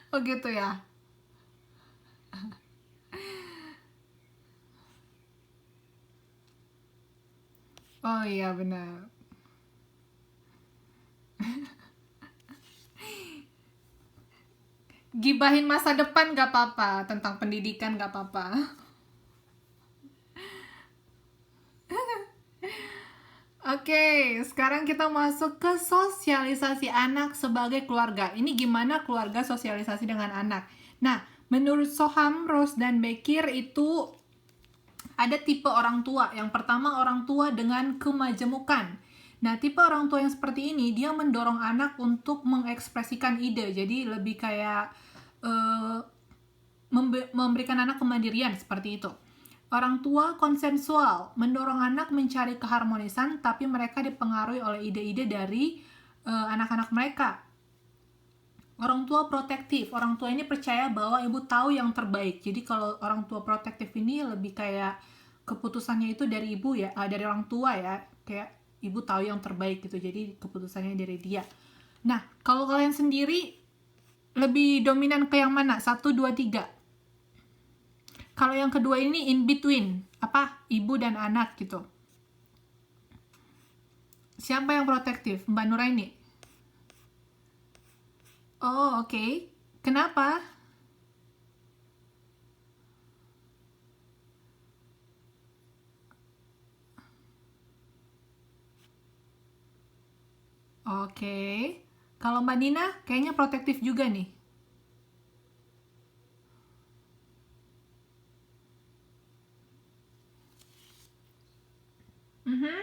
[SPEAKER 1] Oh gitu ya. Oh iya benar. Gibahin masa depan gak apa-apa, tentang pendidikan gak apa-apa. Oke, sekarang kita masuk ke sosialisasi anak sebagai keluarga. Ini gimana keluarga sosialisasi dengan anak? Nah, menurut Soham, Rose, dan Bekir itu ada tipe orang tua. Yang pertama orang tua dengan kemajemukan. Nah, tipe orang tua yang seperti ini, dia mendorong anak untuk mengekspresikan ide. Jadi lebih kayak memberikan anak kemandirian, seperti itu. Orang tua konsensual, mendorong anak mencari keharmonisan, tapi mereka dipengaruhi oleh ide-ide dari anak-anak mereka. Orang tua protektif, orang tua ini percaya bahwa ibu tahu yang terbaik. Jadi kalau orang tua protektif ini lebih kayak keputusannya itu dari ibu ya, dari orang tua ya, kayak ibu tahu yang terbaik gitu, jadi keputusannya dari dia. Nah, kalau kalian sendiri lebih dominan ke yang mana? 1, 2, 3. Kalau yang kedua ini in between, apa? Ibu dan anak gitu. Siapa yang protektif? Mbak Nuraini? Oh, oke. Kenapa? Oke. Kalau Mbak Nina, kayaknya protektif juga nih. Mhm.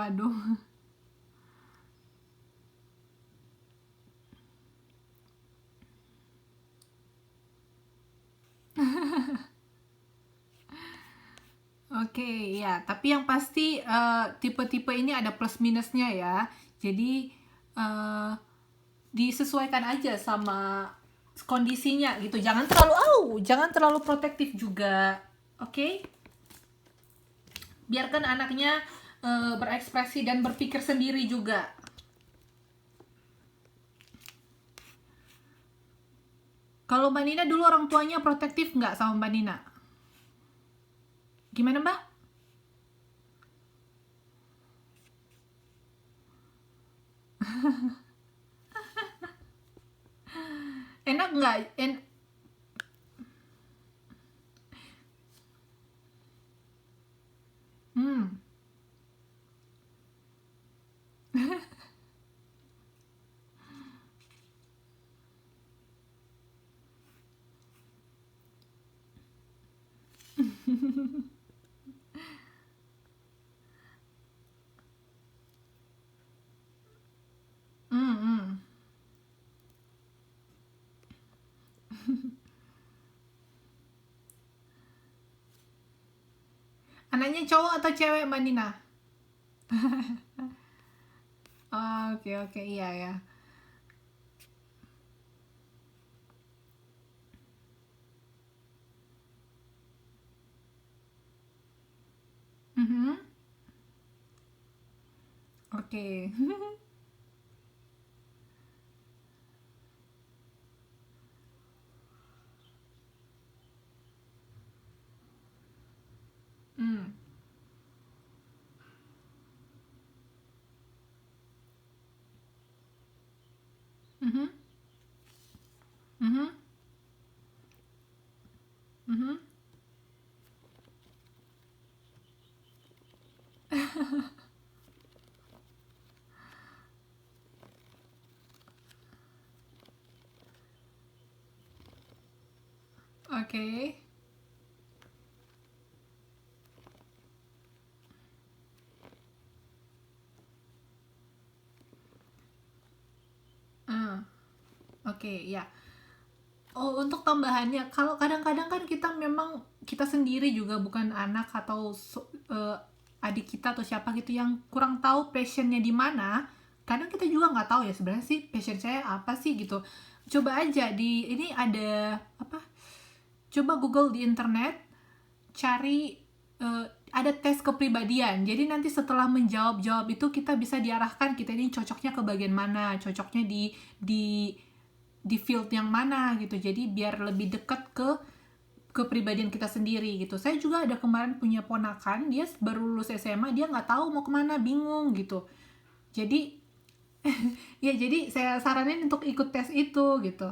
[SPEAKER 1] Waduh. Oke, ya. Tapi yang pasti tipe-tipe ini ada plus minusnya ya. Jadi eh, disesuaikan aja sama kondisinya gitu. Jangan terlalu protektif juga. Oke? Biarkan anaknya berekspresi dan berpikir sendiri juga. Kalau Mbak Nina dulu orang tuanya protektif nggak sama Mbak Nina? Gimana Mbak? Enak nggak? Hmm. Hmm, hmm. Anaknya cowok atau cewek Mbak Nina? Oh, oke oke, iya ya. Mhm. Oke. Hmm. Mhm. Mhm. Mhm. Oke. Ah, oke, ya. Oh, untuk tambahannya, kalau kadang-kadang kan kita memang kita sendiri juga bukan anak atau adik kita atau siapa gitu yang kurang tahu passionnya di mana. Kadang kita juga nggak tahu ya sebenarnya sih passion saya apa sih gitu. Coba aja di ini ada apa? Coba Google di internet, cari ada tes kepribadian. Jadi nanti setelah menjawab-jawab itu kita bisa diarahkan kita ini cocoknya ke bagian mana, cocoknya di field yang mana gitu. Jadi biar lebih dekat ke kepribadian kita sendiri gitu. Saya juga ada kemarin punya ponakan, dia baru lulus SMA, dia nggak tahu mau kemana, bingung gitu. Jadi ya jadi saya saranin untuk ikut tes itu gitu.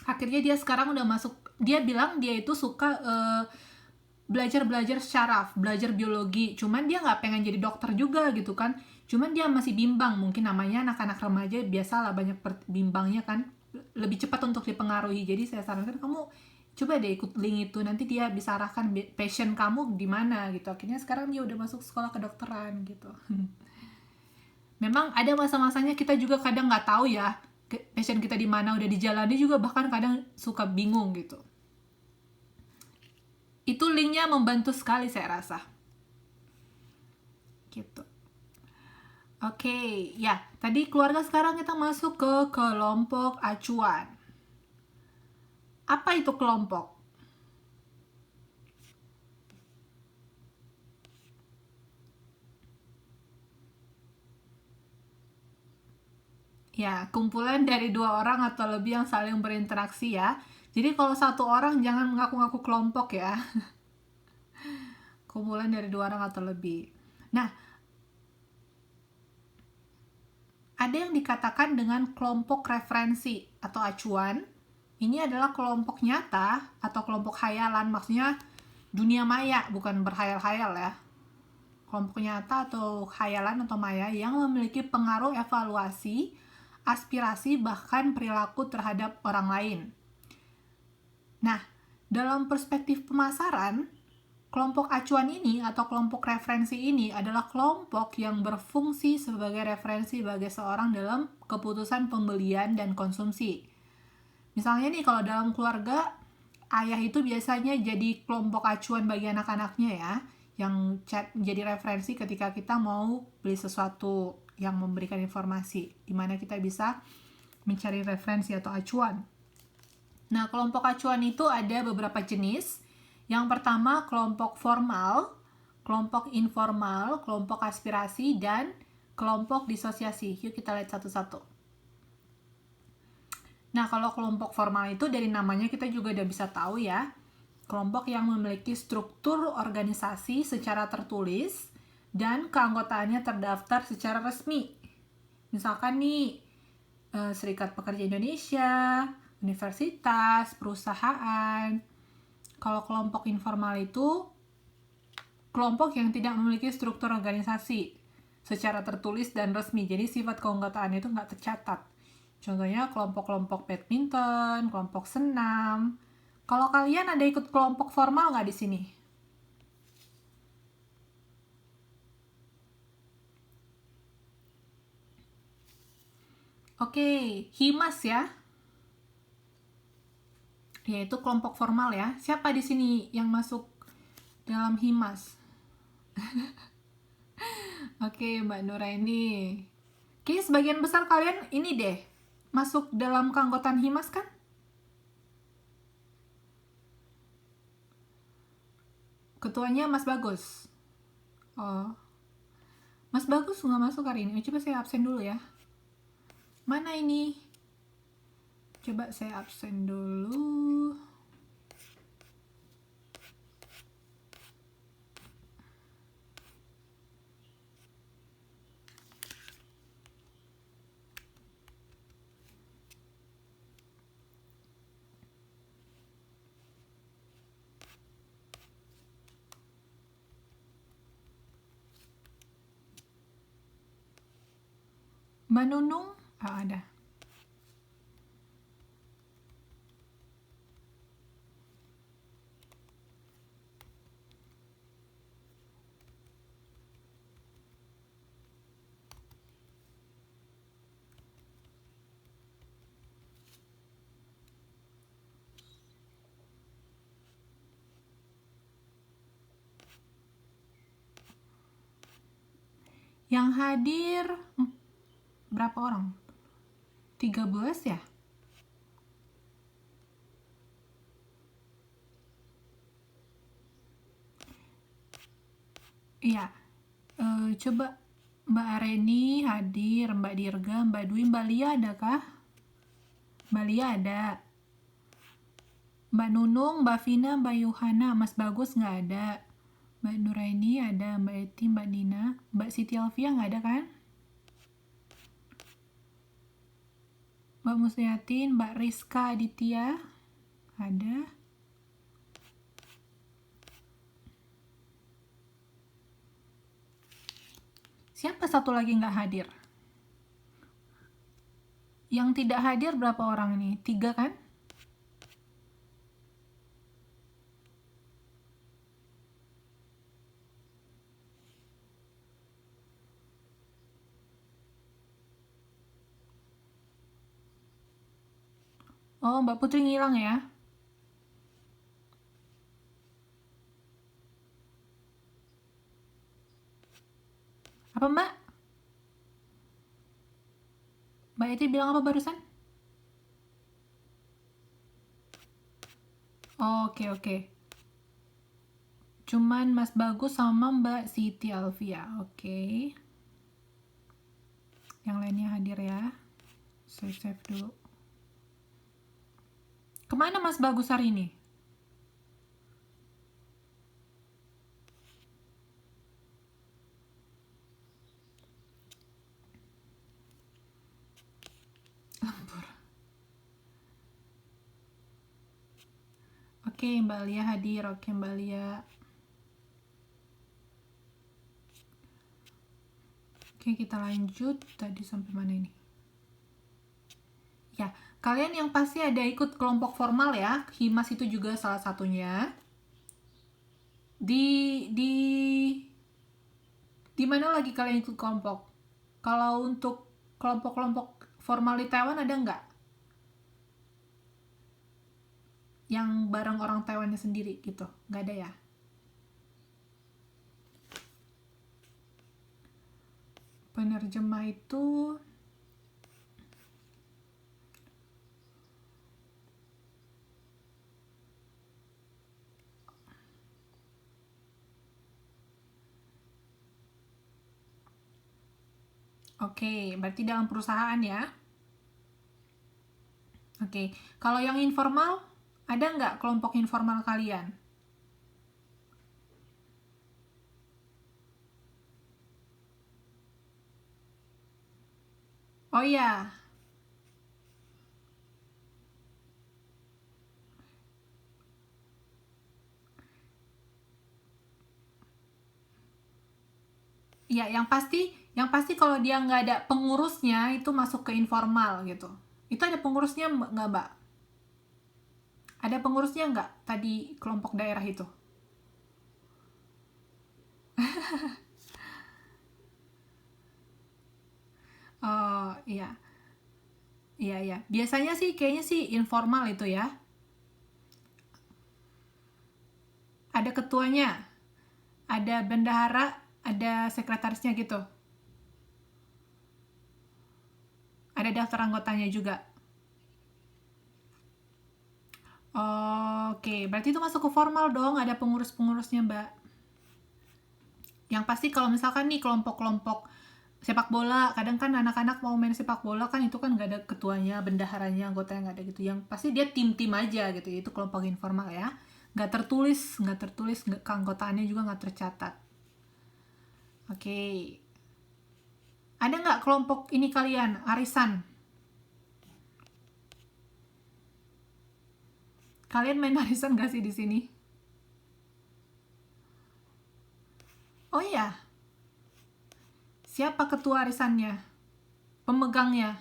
[SPEAKER 1] Akhirnya dia sekarang udah masuk, dia bilang dia itu suka belajar syaraf, belajar biologi. Cuman dia nggak pengen jadi dokter juga gitu kan. Cuman dia masih bimbang, mungkin namanya anak-anak remaja biasalah banyak bimbangnya kan, lebih cepat untuk dipengaruhi. Jadi saya sarankan kamu coba deh ikut link itu, nanti dia bisa arahkan passion kamu di mana gitu. Akhirnya sekarang dia udah masuk sekolah kedokteran gitu. Memang ada masa-masanya kita juga kadang nggak tahu ya passion kita di mana, udah dijalani juga bahkan kadang suka bingung gitu. Itu linknya membantu sekali saya rasa gitu. Oke, ya. Tadi keluarga, sekarang kita masuk ke kelompok acuan. Apa itu kelompok? Ya, kumpulan dari dua orang atau lebih yang saling berinteraksi ya. Jadi kalau satu orang jangan mengaku-ngaku kelompok ya. Kumpulan dari dua orang atau lebih. Nah, ada yang dikatakan dengan kelompok referensi atau acuan. Ini adalah kelompok nyata atau kelompok hayalan, maksudnya dunia maya, bukan berhayal-hayal ya. Kelompok nyata atau khayalan atau maya yang memiliki pengaruh evaluasi, aspirasi, bahkan perilaku terhadap orang lain. Nah, dalam perspektif pemasaran, Kelompok acuan ini atau kelompok referensi ini adalah kelompok yang berfungsi sebagai referensi bagi seorang dalam keputusan pembelian dan konsumsi. Misalnya nih, kalau dalam keluarga, ayah itu biasanya jadi kelompok acuan bagi anak-anaknya ya, yang jadi referensi ketika kita mau beli sesuatu, yang memberikan informasi, di mana kita bisa mencari referensi atau acuan. Nah, kelompok acuan itu ada beberapa jenis. Yang pertama, kelompok formal, kelompok informal, kelompok aspirasi, dan kelompok disosiasi. Yuk kita lihat satu-satu. Nah, kalau kelompok formal itu dari namanya kita juga udah bisa tahu ya. Kelompok yang memiliki struktur organisasi secara tertulis dan keanggotaannya terdaftar secara resmi. Misalkan nih, Serikat Pekerja Indonesia, universitas, perusahaan. Kalau kelompok informal itu kelompok yang tidak memiliki struktur organisasi secara tertulis dan resmi. Jadi sifat keanggotaannya itu nggak tercatat. Contohnya kelompok-kelompok badminton, kelompok senam. Kalau kalian ada ikut kelompok formal nggak di sini? Oke, Himas ya. Yaitu kelompok formal ya. Siapa di sini yang masuk dalam Himas? Oke, Mbak Nuraini. Oke, sebagian besar kalian ini deh, masuk dalam keanggotaan Himas kan? Ketuanya Mas Bagus. Oh, Mas Bagus nggak masuk hari ini. Coba saya absen dulu ya. Mana ini? Coba saya absen dulu. Mbak Nunung? Ada. Yang hadir berapa orang? 13 ya? Iya. Coba Mbak Areni hadir, Mbak Dirga, Mbak Dwi, Mbak Lia adakah? Mbak Lia ada. Mbak Nunung, Mbak Vina, Mbak Yuhana, Mas Bagus nggak ada. Mbak Nuraini ada, Mbak Eti, Mbak Nina, Mbak Siti Alfia nggak ada kan? Mbak Musliatin, Mbak Rizka Aditya ada. Siapa satu lagi nggak hadir? Yang tidak hadir berapa orang nih? 3 kan? Oh, Mbak Putri ngilang ya? Apa Mbak? Mbak Eti bilang apa barusan? Oh, oke. Cuman Mas Bagus sama Mbak Siti Alfia. Oke. Yang lainnya hadir ya. Saya save dulu. Kemana Mas Bagus hari ini? Lembur. Oke, Mbak Lia hadir. Oke, Mbak Lia. Oke, kita lanjut. Tadi sampai mana ini? Ya, kalian yang pasti ada ikut kelompok formal ya. Himas itu juga salah satunya. Di di di mana lagi kalian ikut kelompok? Kalau untuk kelompok-kelompok formal di Taiwan ada nggak? Yang bareng orang Taiwannya sendiri gitu? Nggak ada ya? Penerjemah itu oke, berarti dalam perusahaan ya. Oke, kalau yang informal, ada nggak kelompok informal kalian? Oh iya, ya yang pasti kalau dia nggak ada pengurusnya itu masuk ke informal gitu. Itu ada pengurusnya nggak, Mbak? Ada pengurusnya nggak tadi kelompok daerah itu? Oh iya, iya iya. Biasanya sih kayaknya sih informal itu ya. Ada ketuanya, ada bendahara, ada sekretarisnya gitu. Ada daftar anggotanya juga. Oke, berarti itu masuk ke formal dong, ada pengurus-pengurusnya, Mbak. Yang pasti kalau misalkan nih kelompok-kelompok sepak bola, kadang kan anak-anak mau main sepak bola kan itu kan nggak ada ketuanya, bendaharanya, anggotanya nggak ada gitu. Yang pasti dia tim-tim aja gitu, itu kelompok informal ya. Nggak tertulis, keanggotaannya juga nggak tercatat. Oke. Ada nggak kelompok ini kalian, arisan? Kalian main arisan nggak sih di sini? Oh iya, siapa ketua arisannya? Pemegangnya?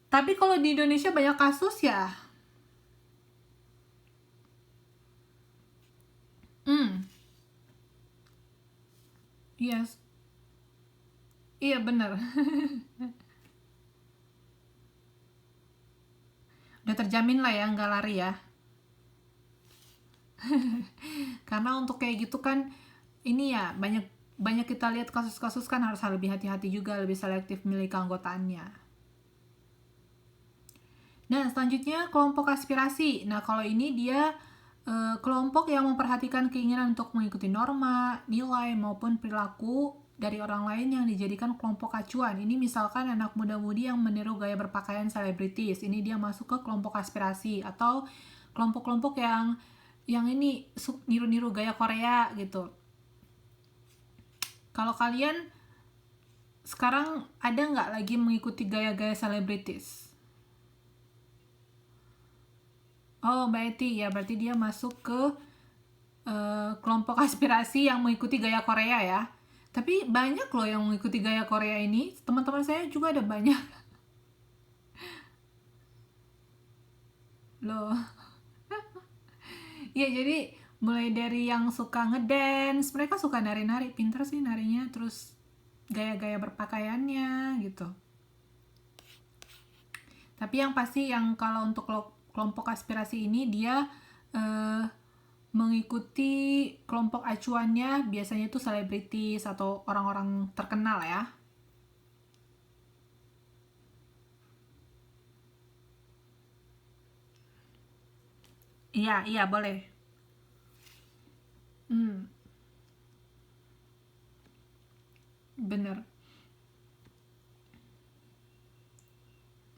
[SPEAKER 1] Tapi kalau di Indonesia banyak kasus ya. Hmm, yes. Iya bener. Udah terjamin lah ya, nggak lari ya. Karena untuk kayak gitu kan, ini ya banyak banyak kita lihat kasus-kasus kan harus lebih hati-hati juga, lebih selektif milih keanggotaannya. Nah, selanjutnya kelompok aspirasi. Nah, kalau ini dia kelompok yang memperhatikan keinginan untuk mengikuti norma, nilai, maupun perilaku dari orang lain yang dijadikan kelompok acuan. Ini misalkan anak muda-mudi yang meniru gaya berpakaian selebritis. Ini dia masuk ke kelompok aspirasi. Atau kelompok-kelompok yang ini niru-niru gaya Korea gitu. Kalau kalian sekarang ada nggak lagi mengikuti gaya-gaya selebritis? Oh, Mbak Eti, ya berarti dia masuk ke kelompok aspirasi yang mengikuti gaya Korea ya. Tapi banyak loh yang mengikuti gaya Korea ini. Teman-teman saya juga ada banyak loh. Ya jadi mulai dari yang suka ngedance, mereka suka nari-nari, pinter sih narinya, terus gaya-gaya berpakaiannya gitu. Tapi yang pasti yang kalau untuk kelompok aspirasi ini dia eh, mengikuti kelompok acuannya biasanya itu selebritis atau orang-orang terkenal ya. Iya, iya boleh. Hmm, bener,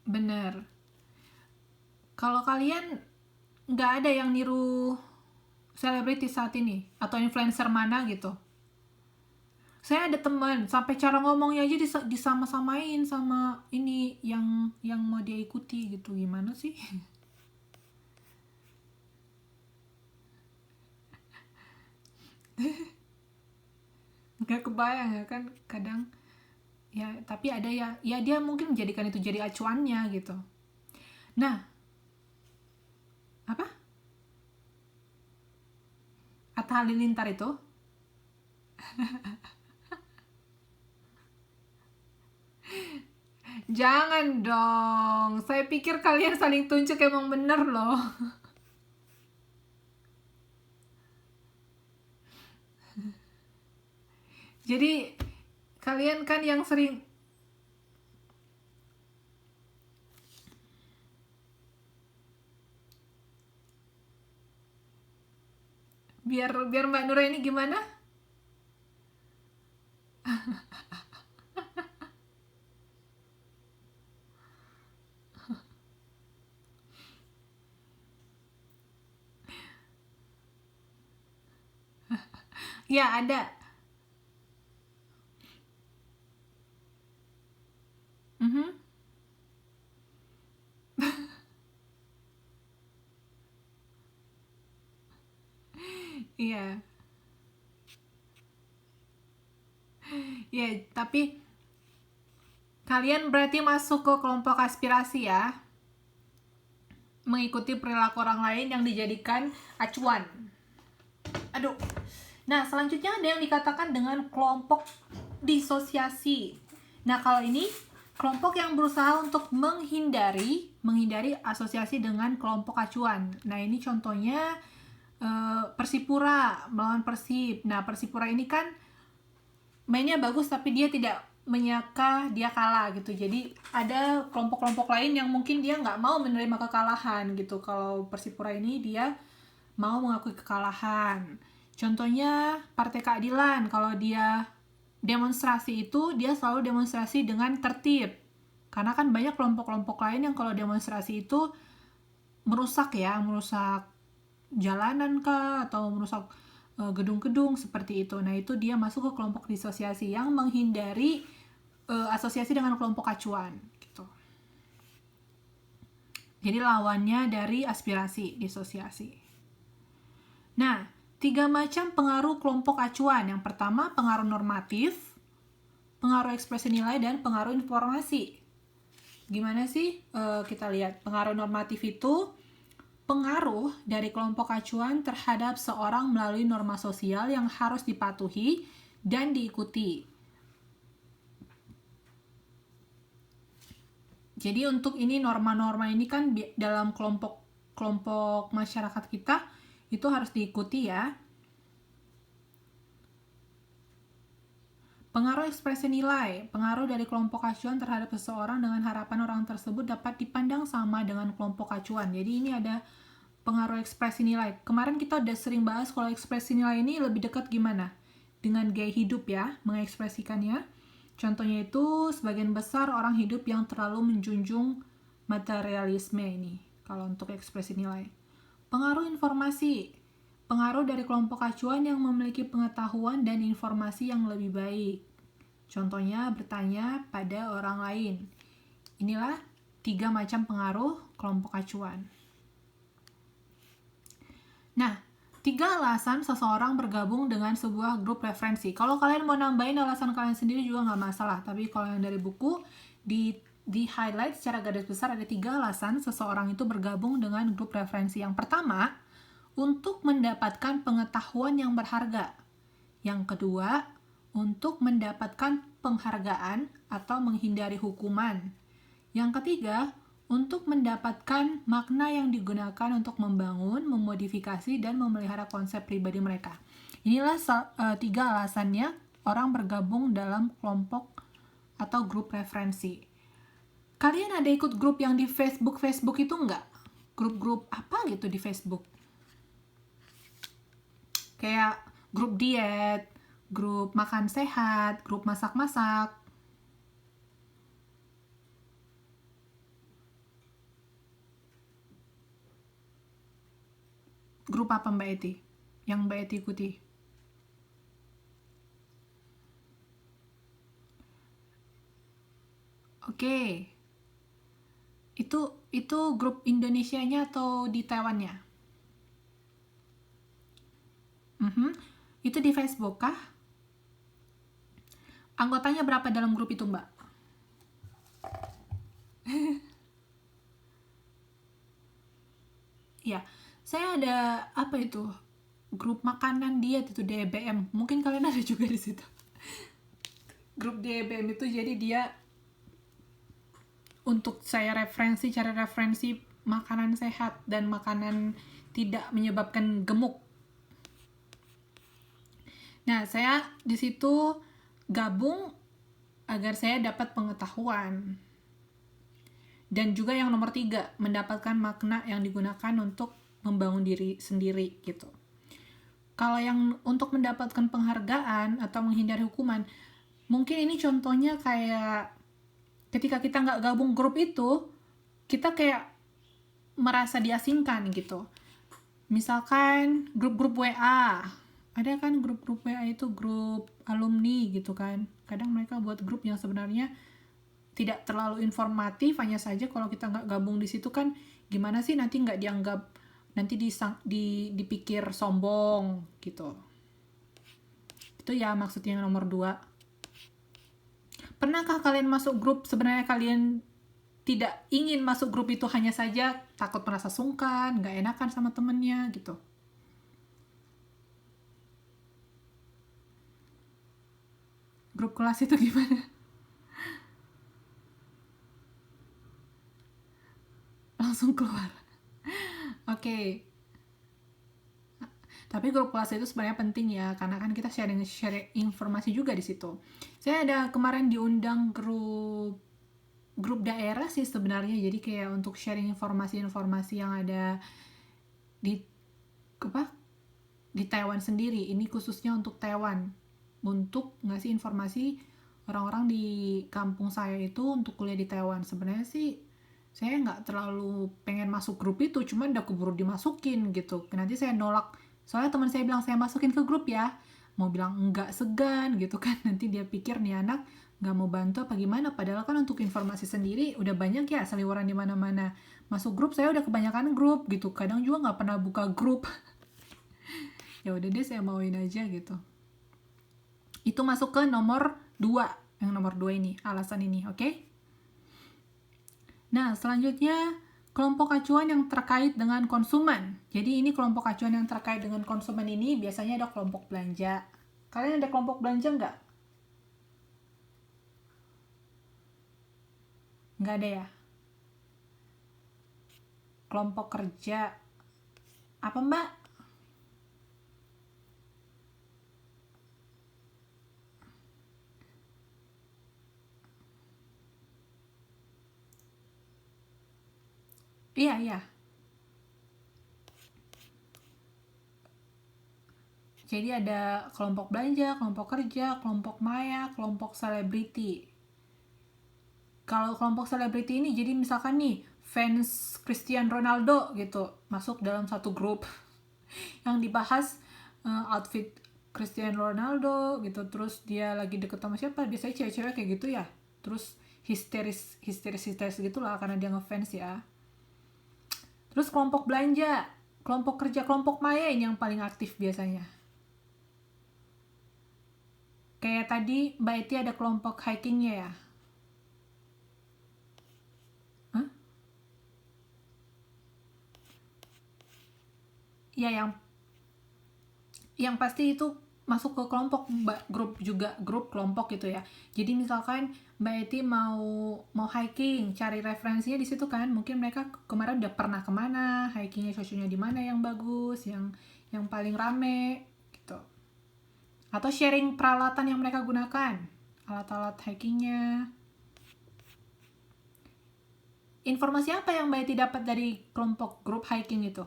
[SPEAKER 1] bener. Kalau kalian nggak ada yang niru selebritis saat ini atau influencer mana gitu? Saya ada teman sampai cara ngomongnya aja disama-samain sama ini yang mau dia ikuti gitu, gimana sih? Nggak kebayang ya kan kadang ya, tapi ada ya dia mungkin menjadikan itu jadi acuannya gitu. Nah, Apa? Atta Halilintar itu? Jangan dong. Saya pikir kalian saling tunjuk emang bener loh. Jadi kalian kan yang sering biar Mbak Nura ini gimana? Ya ada. Mhm. Iya. Ya, tapi kalian berarti masuk ke kelompok aspirasi ya, mengikuti perilaku orang lain yang dijadikan acuan. Aduh. Nah, selanjutnya ada yang dikatakan dengan kelompok disosiasi. Nah, kalau ini kelompok yang berusaha untuk menghindari asosiasi dengan kelompok acuan. Nah, ini contohnya Persipura melawan Persib. Nah, Persipura ini kan mainnya bagus tapi dia tidak menyangka dia kalah gitu. Jadi ada kelompok-kelompok lain yang mungkin dia nggak mau menerima kekalahan gitu. Kalau Persipura ini dia mau mengakui kekalahan. Contohnya Partai Keadilan, kalau dia demonstrasi itu dia selalu demonstrasi dengan tertib. Karena kan banyak kelompok-kelompok lain yang kalau demonstrasi itu merusak jalanan kah atau merusak gedung-gedung seperti itu. Nah, itu dia masuk ke kelompok disosiasi yang menghindari asosiasi dengan kelompok acuan gitu. Jadi lawannya dari aspirasi, disosiasi. Nah, 3 macam pengaruh kelompok acuan. Yang pertama, pengaruh normatif, pengaruh ekspresi nilai, dan pengaruh informasi. Gimana sih? Kita lihat. Pengaruh normatif itu pengaruh dari kelompok acuan terhadap seorang melalui norma sosial yang harus dipatuhi dan diikuti. Jadi untuk ini norma-norma ini kan dalam kelompok masyarakat kita itu harus diikuti ya. Pengaruh ekspresi nilai. Pengaruh dari kelompok acuan terhadap seseorang dengan harapan orang tersebut dapat dipandang sama dengan kelompok acuan. Jadi ini ada pengaruh ekspresi nilai. Kemarin kita udah sering bahas kalau ekspresi nilai ini lebih dekat gimana? Dengan gaya hidup ya, mengekspresikannya. Contohnya itu sebagian besar orang hidup yang terlalu menjunjung materialisme ini. Kalau untuk ekspresi nilai. Pengaruh informasi. Pengaruh dari kelompok acuan yang memiliki pengetahuan dan informasi yang lebih baik. Contohnya bertanya pada orang lain. Inilah 3 macam pengaruh kelompok acuan. Nah, 3 alasan seseorang bergabung dengan sebuah grup referensi. Kalau kalian mau nambahin alasan kalian sendiri juga nggak masalah. Tapi kalau yang dari buku, di highlight secara garis besar ada 3 alasan seseorang itu bergabung dengan grup referensi. Yang pertama, untuk mendapatkan pengetahuan yang berharga. Yang kedua, untuk mendapatkan penghargaan atau menghindari hukuman. Yang ketiga, untuk mendapatkan makna yang digunakan untuk membangun, memodifikasi, dan memelihara konsep pribadi mereka. Inilah 3 alasannya orang bergabung dalam kelompok atau grup referensi. Kalian ada ikut grup yang di Facebook itu enggak? Grup-grup apa gitu di Facebook? Kayak grup diet, grup makan sehat, grup masak-masak. Grup apa Mbak Eti? Yang Mbak Eti ikuti? Oke. Itu grup Indonesianya atau di Taiwannya? Itu di Facebook kah? Anggotanya berapa dalam grup itu, Mbak? Ya, saya ada apa itu? Grup makanan diet itu DBM. Mungkin kalian ada juga di situ. Grup DBM itu jadi dia untuk saya referensi, cari referensi makanan sehat dan makanan tidak menyebabkan gemuk. Nah, saya di situ gabung agar saya dapat pengetahuan. Dan juga yang nomor 3, mendapatkan makna yang digunakan untuk membangun diri sendiri gitu. Kalau yang untuk mendapatkan penghargaan atau menghindari hukuman, mungkin ini contohnya kayak ketika kita nggak gabung grup itu, kita kayak merasa diasingkan gitu. Misalkan grup-grup WA, ada kan grup-grup WA itu grup alumni gitu kan. Kadang mereka buat grup yang sebenarnya tidak terlalu informatif, hanya saja kalau kita nggak gabung di situ kan gimana sih nanti nggak dianggap, nanti dipikir sombong gitu. Itu ya maksudnya yang nomor 2. Pernahkah kalian masuk grup sebenarnya kalian tidak ingin masuk grup itu, hanya saja takut merasa sungkan, nggak enakan sama temennya gitu? Grup kelas itu gimana? Langsung keluar. Oke. Okay. Tapi grup kelas itu sebenarnya penting ya, karena kan kita sharing informasi juga di situ. Saya ada kemarin diundang grup daerah sih sebenarnya, jadi kayak untuk sharing informasi-informasi yang ada di di Taiwan sendiri. Ini khususnya untuk Taiwan, untuk ngasih informasi orang-orang di kampung saya itu untuk kuliah di Taiwan. Sebenarnya sih saya nggak terlalu pengen masuk grup itu, cuman udah keburu dimasukin gitu. Nanti saya nolak, soalnya teman saya bilang saya masukin ke grup ya, mau bilang enggak segan gitu kan. Nanti dia pikir nih anak nggak mau bantu apa gimana, padahal kan untuk informasi sendiri udah banyak ya seliweran di mana-mana. Masuk grup saya udah kebanyakan grup gitu, kadang juga nggak pernah buka grup. Ya udah deh saya mauin aja gitu. Itu masuk ke nomor 2, yang nomor 2 ini, alasan ini, oke? Nah, selanjutnya kelompok acuan yang terkait dengan konsumen. Jadi ini kelompok acuan yang terkait dengan konsumen ini biasanya ada kelompok belanja. Kalian ada kelompok belanja nggak? Nggak ada ya? Kelompok kerja. Apa mbak? Iya, iya. Jadi ada kelompok belanja, kelompok kerja, kelompok maya, kelompok selebriti. Kalau kelompok selebriti ini jadi misalkan nih fans Cristiano Ronaldo gitu masuk dalam satu grup yang dibahas outfit Cristiano Ronaldo gitu, terus dia lagi deket sama siapa, biasanya cewek-cewek kayak gitu ya, terus histeris gitulah karena dia ngefans ya. Terus kelompok belanja, kelompok kerja, kelompok maya ini yang paling aktif biasanya. Kayak tadi Mbak Eti ada kelompok hikingnya ya. Hah? Ya yang pasti itu masuk ke kelompok grup juga, grup kelompok gitu ya. Jadi misalkan Mbak Eti mau hiking, cari referensinya di situ kan, mungkin mereka kemarin udah pernah kemana, hikingnya cocoknya di mana yang bagus, yang paling rame gitu. Atau sharing peralatan yang mereka gunakan, alat-alat hikingnya. Informasi apa yang Mbak Eti dapat dari kelompok grup hiking itu?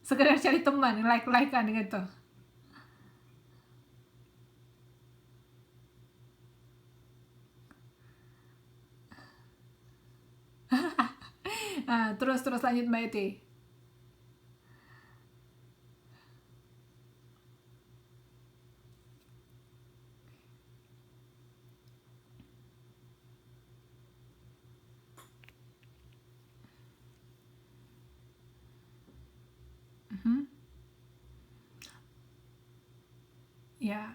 [SPEAKER 1] Sekedar cari teman, like-likean gitu. Nah, terus lanjut Mbak Eti. Ya,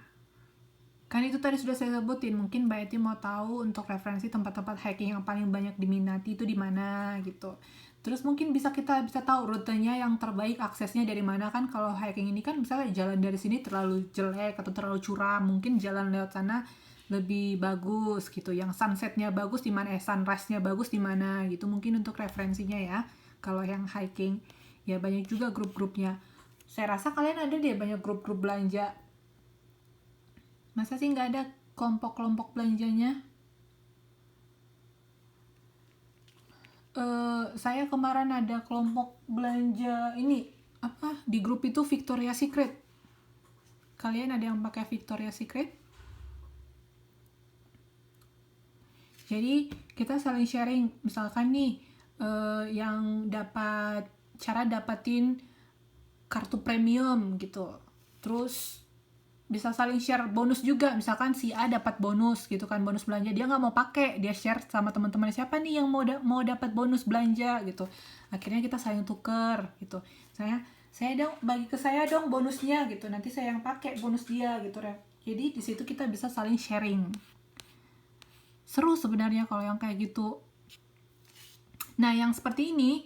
[SPEAKER 1] Kan itu tadi sudah saya sebutin, mungkin Mbak Eti mau tahu untuk referensi tempat-tempat hiking yang paling banyak diminati itu di mana gitu. Terus mungkin kita bisa tahu rutenya yang terbaik, aksesnya dari mana. Kan kalau hiking ini kan misalnya jalan dari sini terlalu jelek atau terlalu curam, mungkin jalan lewat sana lebih bagus gitu. Yang sunsetnya bagus di mana, sunrise-nya bagus di mana gitu. Mungkin untuk referensinya ya. Kalau yang hiking ya banyak juga grup-grupnya. Saya rasa kalian ada deh banyak grup-grup belanja. Masa sih nggak ada kelompok-kelompok belanjanya? Saya kemarin ada kelompok belanja ini apa di grup itu Victoria's Secret. Kalian ada yang pakai Victoria's Secret? Jadi kita saling sharing, misalkan nih yang cara dapatin kartu premium gitu. Terus bisa saling share bonus juga, misalkan si A dapat bonus gitu kan, bonus belanja, dia nggak mau pakai, dia share sama teman-teman, siapa nih yang mau dapat bonus belanja gitu, akhirnya kita saling tuker gitu, saya dong bagi ke saya dong bonusnya gitu, nanti saya yang pakai bonus dia gitu. Jadi di situ kita bisa saling sharing, seru sebenarnya kalau yang kayak gitu. Nah yang seperti ini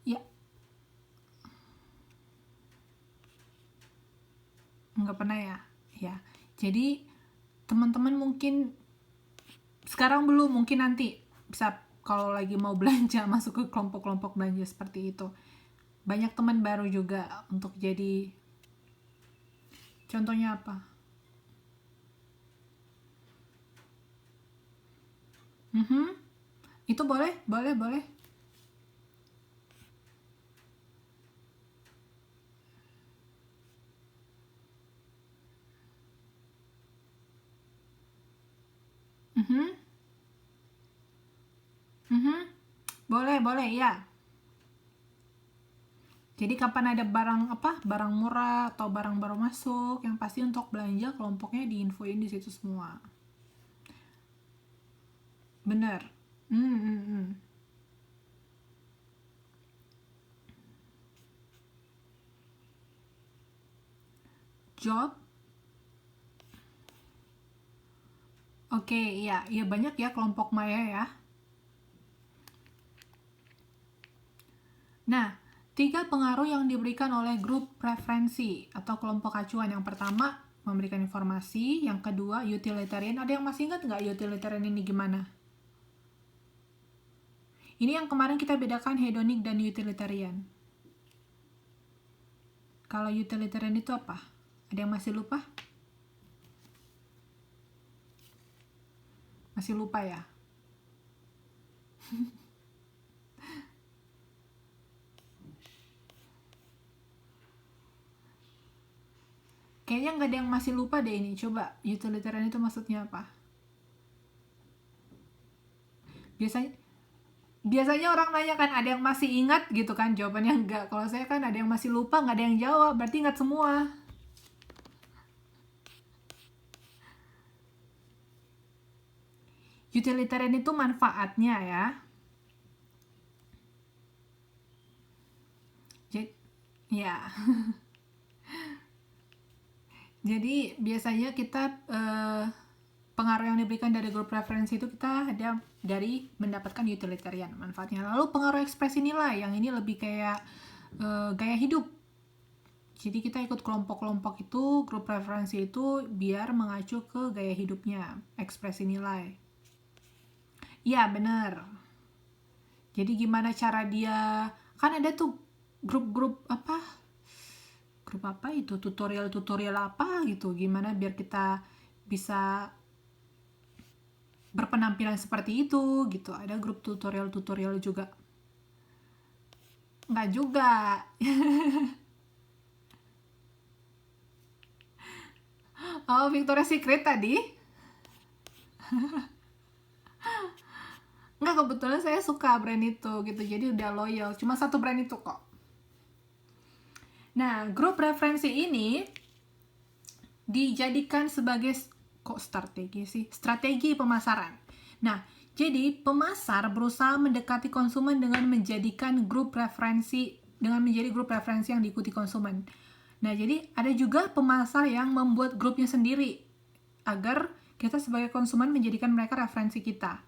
[SPEAKER 1] ya nggak pernah ya. Jadi teman-teman mungkin sekarang belum, mungkin nanti bisa kalau lagi mau belanja masuk ke kelompok-kelompok belanja seperti itu. Banyak teman baru juga untuk jadi. Contohnya apa? Itu boleh. Boleh ya. Jadi kapan ada barang murah atau barang baru masuk, yang pasti untuk belanja kelompoknya diinfoin di situ semua. Bener. Job. Oke, iya banyak ya kelompok Maya ya. Nah, 3 pengaruh yang diberikan oleh grup preferensi atau kelompok acuan. Yang pertama, memberikan informasi. Yang kedua, utilitarian. Ada yang masih ingat nggak utilitarian ini gimana? Ini yang kemarin kita bedakan hedonik dan utilitarian. Kalau utilitarian itu apa? Ada yang masih lupa? Masih lupa ya? Kayaknya nggak ada yang masih lupa deh ini. Coba, utilitarian itu maksudnya apa? Biasanya orang nanya kan, ada yang masih ingat gitu kan, jawabannya enggak. Kalau saya kan ada yang masih lupa, nggak ada yang jawab, berarti ingat semua. Utilitarian itu manfaatnya ya. Ya. Jadi biasanya kita pengaruh yang diberikan dari grup preferensi itu kita ada dari mendapatkan utilitarian manfaatnya. Lalu pengaruh ekspresi nilai, yang ini lebih kayak gaya hidup. Jadi kita ikut kelompok-kelompok itu, grup preferensi itu biar mengacu ke gaya hidupnya, ekspresi nilai. Iya benar. Jadi gimana cara dia, kan ada tuh grup itu, tutorial apa gitu, gimana biar kita bisa berpenampilan seperti itu gitu. Ada grup tutorial juga. Nggak juga. Oh, Victoria's Secret tadi? Nggak, kebetulan saya suka brand itu gitu, jadi udah loyal. Cuma satu brand itu kok. Nah, grup referensi ini dijadikan sebagai strategi pemasaran. Nah, jadi pemasar berusaha mendekati konsumen dengan menjadikan grup referensi yang diikuti konsumen. Nah, jadi ada juga pemasar yang membuat grupnya sendiri. agar kita sebagai konsumen menjadikan mereka referensi kita.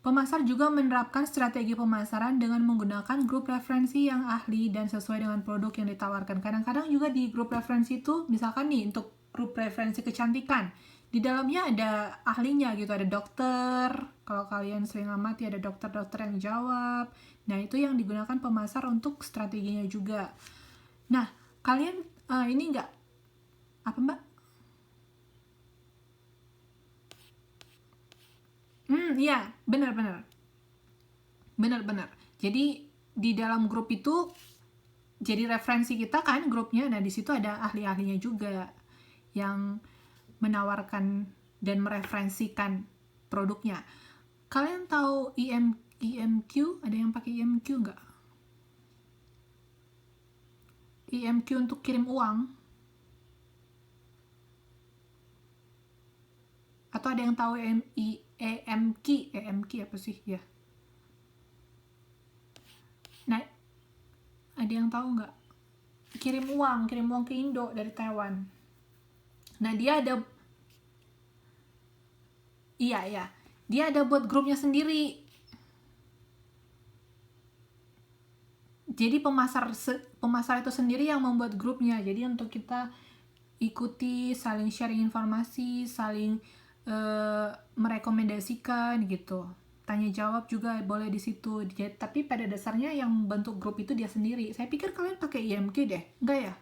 [SPEAKER 1] Pemasar juga menerapkan strategi pemasaran dengan menggunakan grup referensi yang ahli dan sesuai dengan produk yang ditawarkan. Kadang-kadang juga di grup referensi itu, misalkan nih untuk grup referensi kecantikan, di dalamnya ada ahlinya gitu, ada dokter. Kalau kalian sering amati ada dokter-dokter yang jawab. Nah, itu yang digunakan pemasar untuk strateginya juga. Nah, kalian ini enggak apa Mbak? Iya, benar-benar. Benar-benar. Jadi di dalam grup itu jadi referensi kita kan grupnya. Nah, di situ ada ahli-ahlinya juga yang menawarkan dan mereferensikan produknya. Kalian tahu IMQ? Ada yang pakai IMQ nggak? IMQ untuk kirim uang? Atau ada yang tahu EMQ apa sih ya? Nah, ada yang tahu nggak? Kirim uang ke Indo dari Taiwan. Nah, dia ada dia ada buat grupnya sendiri. Jadi pemasar itu sendiri yang membuat grupnya. Jadi untuk kita ikuti, saling sharing informasi, saling merekomendasikan gitu. Tanya jawab juga boleh di situ. Tapi pada dasarnya yang bentuk grup itu dia sendiri. Saya pikir kalian pakai IMQ deh, enggak ya?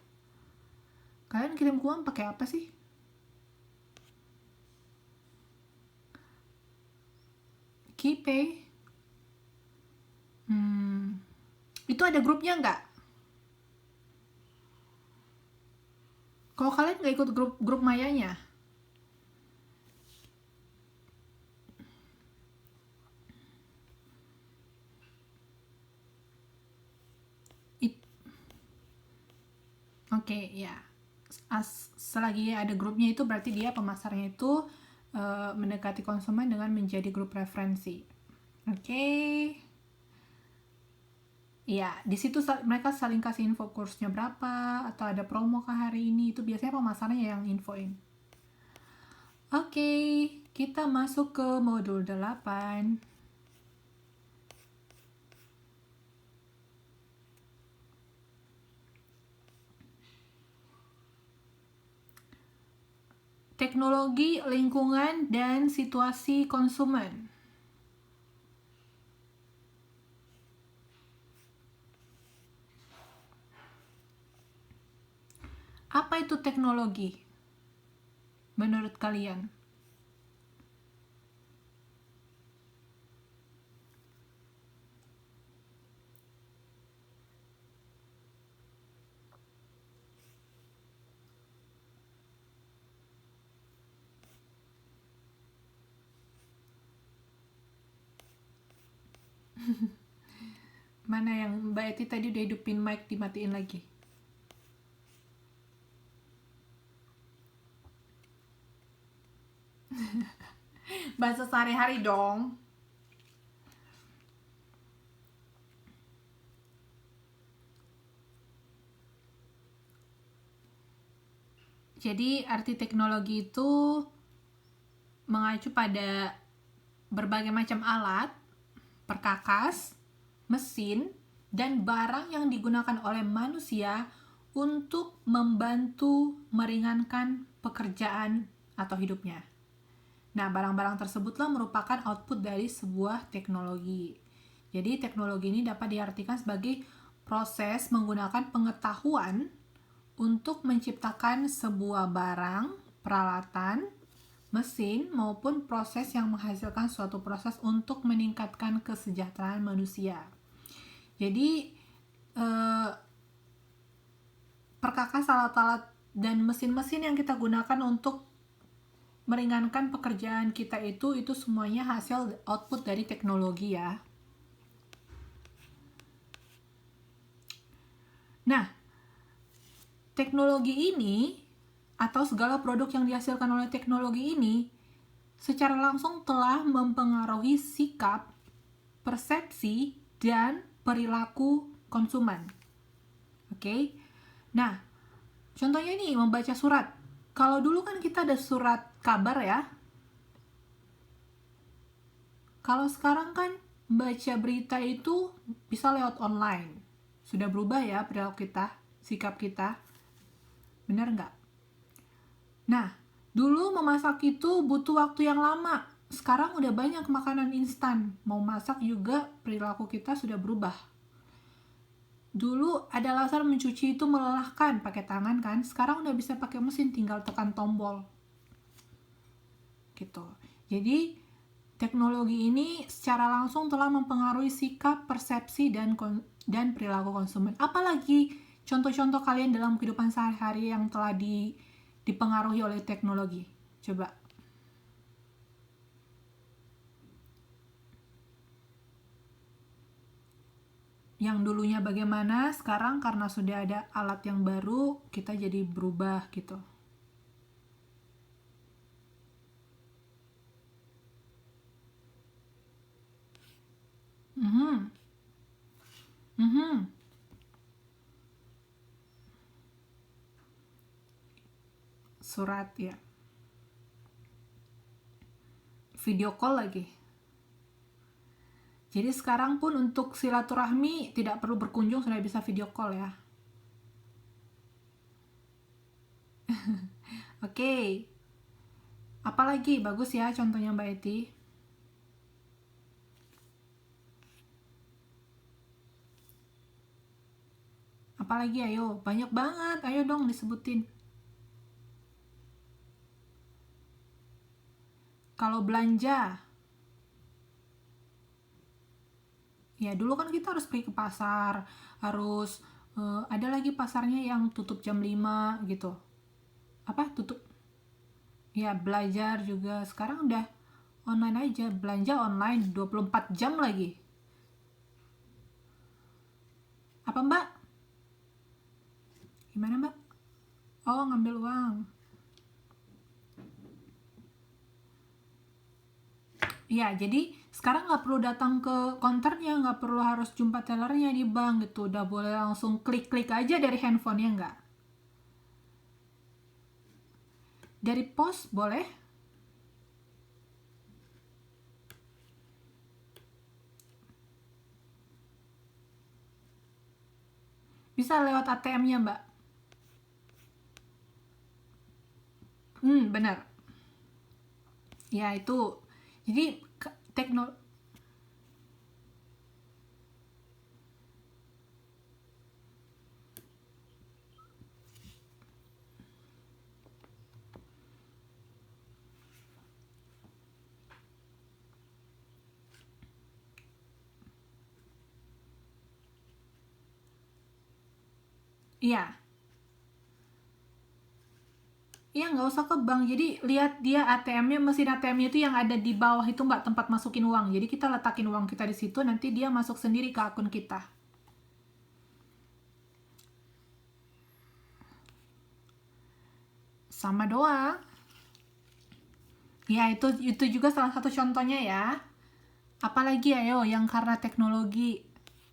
[SPEAKER 1] Kalian kirim uang pakai apa sih? KeyPay. Itu ada grupnya nggak? Kalau kalian nggak ikut grup mayanya, oke, ya. Selagi ada grupnya itu berarti dia pemasarnya itu mendekati konsumen dengan menjadi grup referensi. Oke. Ya, di situ mereka saling kasih info kursnya berapa atau ada promo kah hari ini. Itu biasanya pemasarnya yang infoin. Oke, kita masuk ke modul 8. Teknologi, lingkungan, dan situasi konsumen. Apa itu teknologi menurut kalian? Mana yang Mbak Eti tadi udah hidupin mic, dimatiin lagi? Bahasa sehari-hari dong. Jadi arti teknologi itu mengacu pada berbagai macam alat, perkakas, mesin, dan barang yang digunakan oleh manusia untuk membantu meringankan pekerjaan atau hidupnya. Nah, barang-barang tersebutlah merupakan output dari sebuah teknologi. Jadi, teknologi ini dapat diartikan sebagai proses menggunakan pengetahuan untuk menciptakan sebuah barang, peralatan, mesin, maupun proses yang menghasilkan suatu proses untuk meningkatkan kesejahteraan manusia. Jadi, perkakas alat-alat dan mesin-mesin yang kita gunakan untuk meringankan pekerjaan kita itu semuanya hasil output dari teknologi ya. Nah, teknologi ini atau segala produk yang dihasilkan oleh teknologi ini secara langsung telah mempengaruhi sikap, persepsi, dan perilaku konsumen. Oke. Nah, contohnya nih membaca surat. Kalau dulu kan kita ada surat kabar ya. Kalau sekarang kan baca berita itu bisa lewat online. Sudah berubah ya perilaku kita, sikap kita. Benar nggak? Nah, dulu memasak itu butuh waktu yang lama. Sekarang udah banyak makanan instan. Mau masak juga perilaku kita sudah berubah. Dulu ada alasan mencuci itu melelahkan pakai tangan kan. Sekarang udah bisa pakai mesin, tinggal tekan tombol. Gitu. Jadi teknologi ini secara langsung telah mempengaruhi sikap, persepsi, dan perilaku konsumen. Apalagi contoh-contoh kalian dalam kehidupan sehari-hari yang telah dipengaruhi oleh teknologi. Coba. Yang dulunya bagaimana, sekarang karena sudah ada alat yang baru, kita jadi berubah gitu. Surat ya. Video call lagi. Jadi sekarang pun untuk silaturahmi tidak perlu berkunjung, sudah bisa video call ya. Oke. Apalagi bagus ya contohnya Mbak Eti. Apalagi ayo, banyak banget. Ayo dong disebutin. Kalau belanja, ya dulu kan kita harus pergi ke pasar, harus ada lagi pasarnya yang tutup jam 5 gitu. Apa tutup? Ya belajar juga. Sekarang udah online aja, belanja online 24 jam lagi. Apa Mbak? Gimana Mbak? Oh, ngambil uang. Ya, jadi sekarang nggak perlu datang ke counternya, nggak perlu harus jumpa tellernya di bank gitu. Udah boleh langsung klik-klik aja dari handphone, ya nggak? Dari pos boleh. Bisa lewat ATM-nya, Mbak. Benar. Ya, itu. Jadi, teknologi. Iya. Iya, nggak usah ke bank. Jadi, lihat dia ATM-nya, mesin ATM-nya itu yang ada di bawah itu, Mbak, tempat masukin uang. Jadi, kita letakin uang kita di situ, nanti dia masuk sendiri ke akun kita. Sama doang. Ya, itu juga salah satu contohnya ya. Apalagi ayo yang karena teknologi.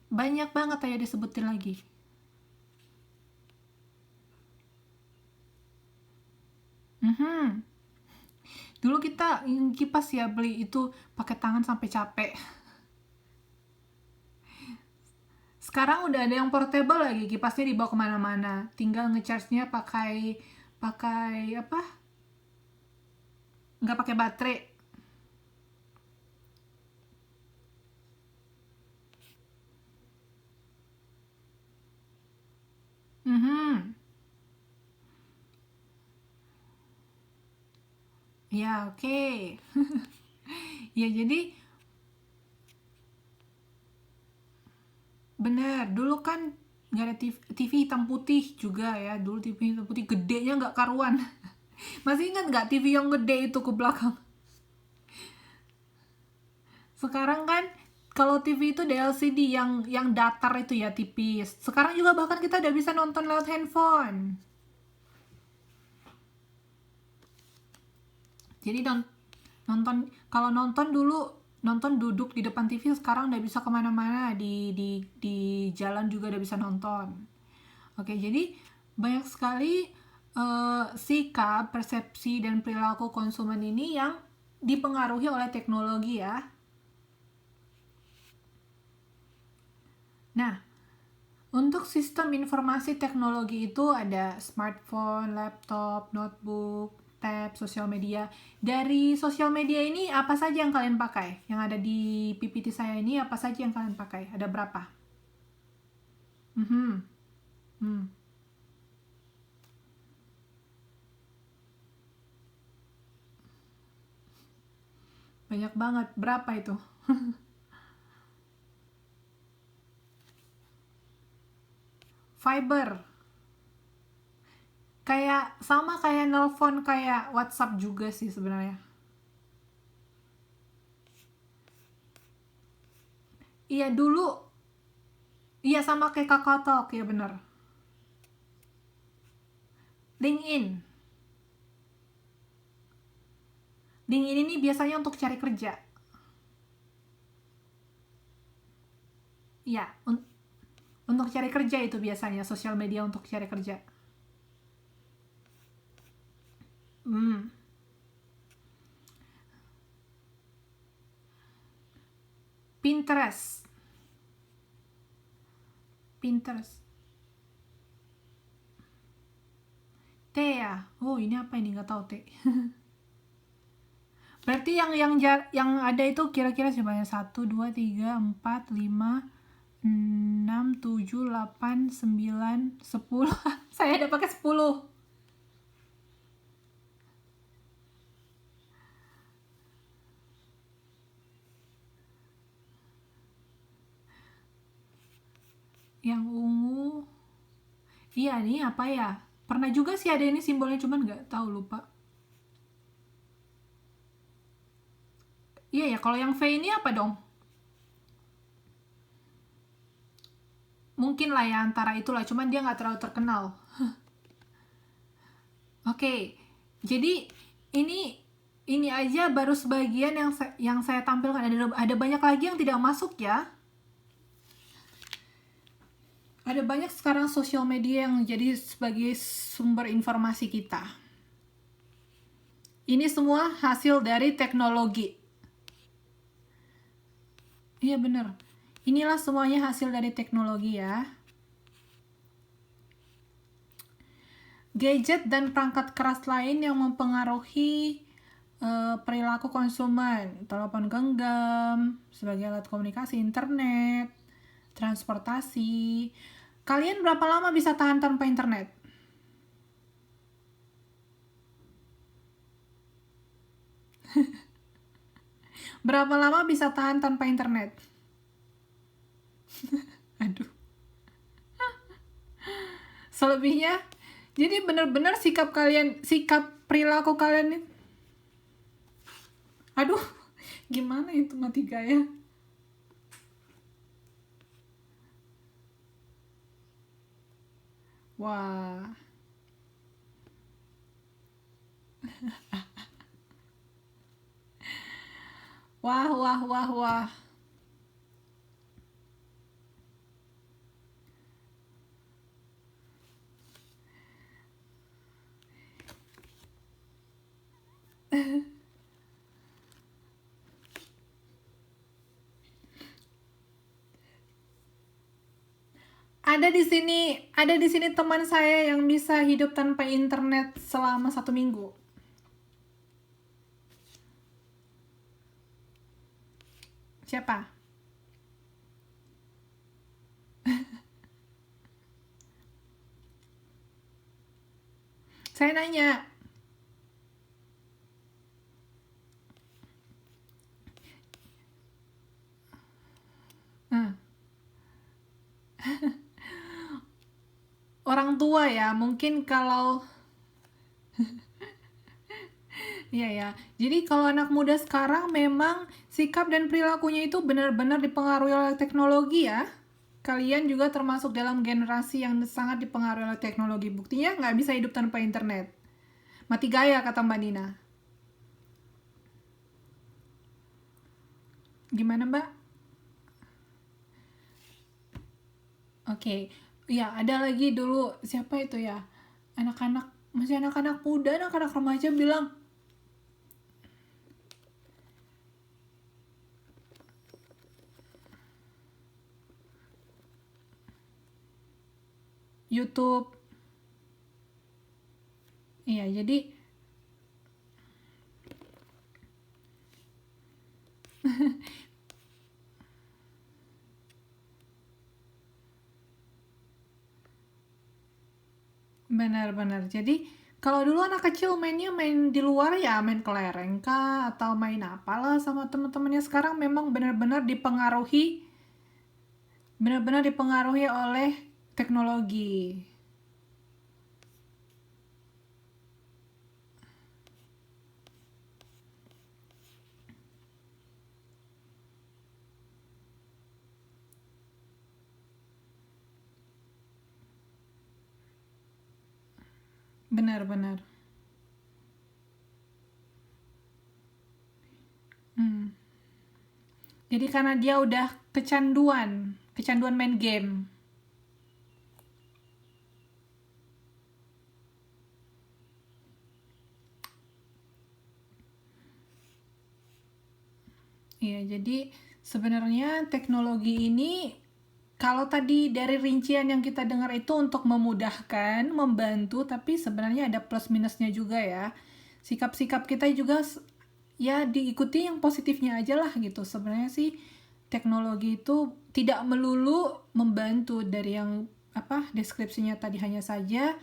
[SPEAKER 1] Banyak banget ayo disebutin lagi. Dulu kita kipas ya beli itu pakai tangan sampai capek. Sekarang udah ada yang portable lagi, kipasnya dibawa kemana-mana. Tinggal ngecharge-nya pakai apa? Nggak pakai baterai. Ya, oke. Ya, jadi bener, dulu kan nggak ada TV hitam putih juga ya. Dulu TV hitam putih gedenya nggak karuan. Masih ingat nggak TV yang gede itu ke belakang? Sekarang kan kalau TV itu LCD yang datar itu ya, tipis. Sekarang juga bahkan kita udah bisa nonton lewat handphone. Jadi kalau nonton dulu nonton duduk di depan TV, sekarang udah bisa kemana-mana, di jalan juga udah bisa nonton. Oke, jadi banyak sekali sikap, persepsi, dan perilaku konsumen ini yang dipengaruhi oleh teknologi ya. Nah, untuk sistem informasi teknologi itu ada smartphone, laptop, notebook, tab, sosial media. Dari sosial media ini apa saja yang kalian pakai? Yang ada di PPT saya ini apa saja yang kalian pakai? Ada berapa? Mhm. Hmm. Banyak banget. Berapa itu? Fiber. Kayak sama kayak nelpon kayak WhatsApp juga sih sebenarnya. Iya dulu, iya sama kayak Kakao Talk ya bener. LinkedIn. LinkedIn ini biasanya untuk cari kerja. Iya, untuk cari kerja itu biasanya sosial media untuk cari kerja. Hmm. Pinterest. Pinterest. T ya. Oh ini apa ini nggak tahu T. Berarti yang ada itu kira-kira sebanyak 1, 2, 3, 4, 5, 6, 7, 8, 9, 10. Saya ada pakai 10. Yang ungu. Iya nih apa ya? Pernah juga sih ada ini simbolnya cuman nggak tahu lupa. Iya ya, kalau yang V ini apa dong? Mungkin lah ya antara itulah, cuman dia nggak terlalu terkenal. Oke, jadi ini aja baru sebagian yang saya tampilkan. Ada banyak lagi yang tidak masuk ya. Ada banyak sekarang sosial media yang jadi sebagai sumber informasi kita. Ini semua hasil dari teknologi. Iya bener. Inilah semuanya hasil dari teknologi ya. Gadget dan perangkat keras lain yang mempengaruhi perilaku konsumen. Telepon genggam sebagai alat komunikasi, internet, transportasi. Kalian berapa lama bisa tahan tanpa internet? Berapa lama bisa tahan tanpa internet? Aduh. Selebihnya, jadi benar-benar sikap perilaku kalian ini. Aduh, gimana itu mati gaya? Wah. Wah, wah, wah, wah. Ada di sini teman saya yang bisa hidup tanpa internet selama 1 minggu. Siapa? Saya nanya. Hmm. Orang tua ya, mungkin kalau iya ya. Jadi kalau anak muda sekarang memang sikap dan perilakunya itu benar-benar dipengaruhi oleh teknologi ya. Kalian juga termasuk dalam generasi yang sangat dipengaruhi oleh teknologi. Buktinya nggak bisa hidup tanpa internet. Mati gaya kata Mbak Nina. Gimana Mbak? Oke. Ya ada lagi dulu siapa itu ya? Anak-anak masih anak-anak muda, anak-anak remaja bilang YouTube. Iya, jadi benar-benar. Jadi kalau dulu anak kecil mainnya main di luar ya main kelereng kah atau main apalah sama teman-temannya. Sekarang memang benar-benar dipengaruhi oleh teknologi. Benar-benar. Hmm. Jadi karena dia udah kecanduan main game. Iya, jadi sebenarnya teknologi ini kalau tadi dari rincian yang kita dengar itu untuk memudahkan, membantu, tapi sebenarnya ada plus minusnya juga ya. Sikap-sikap kita juga ya diikuti yang positifnya aja lah gitu. Sebenarnya sih teknologi itu tidak melulu membantu dari yang deskripsinya tadi hanya saja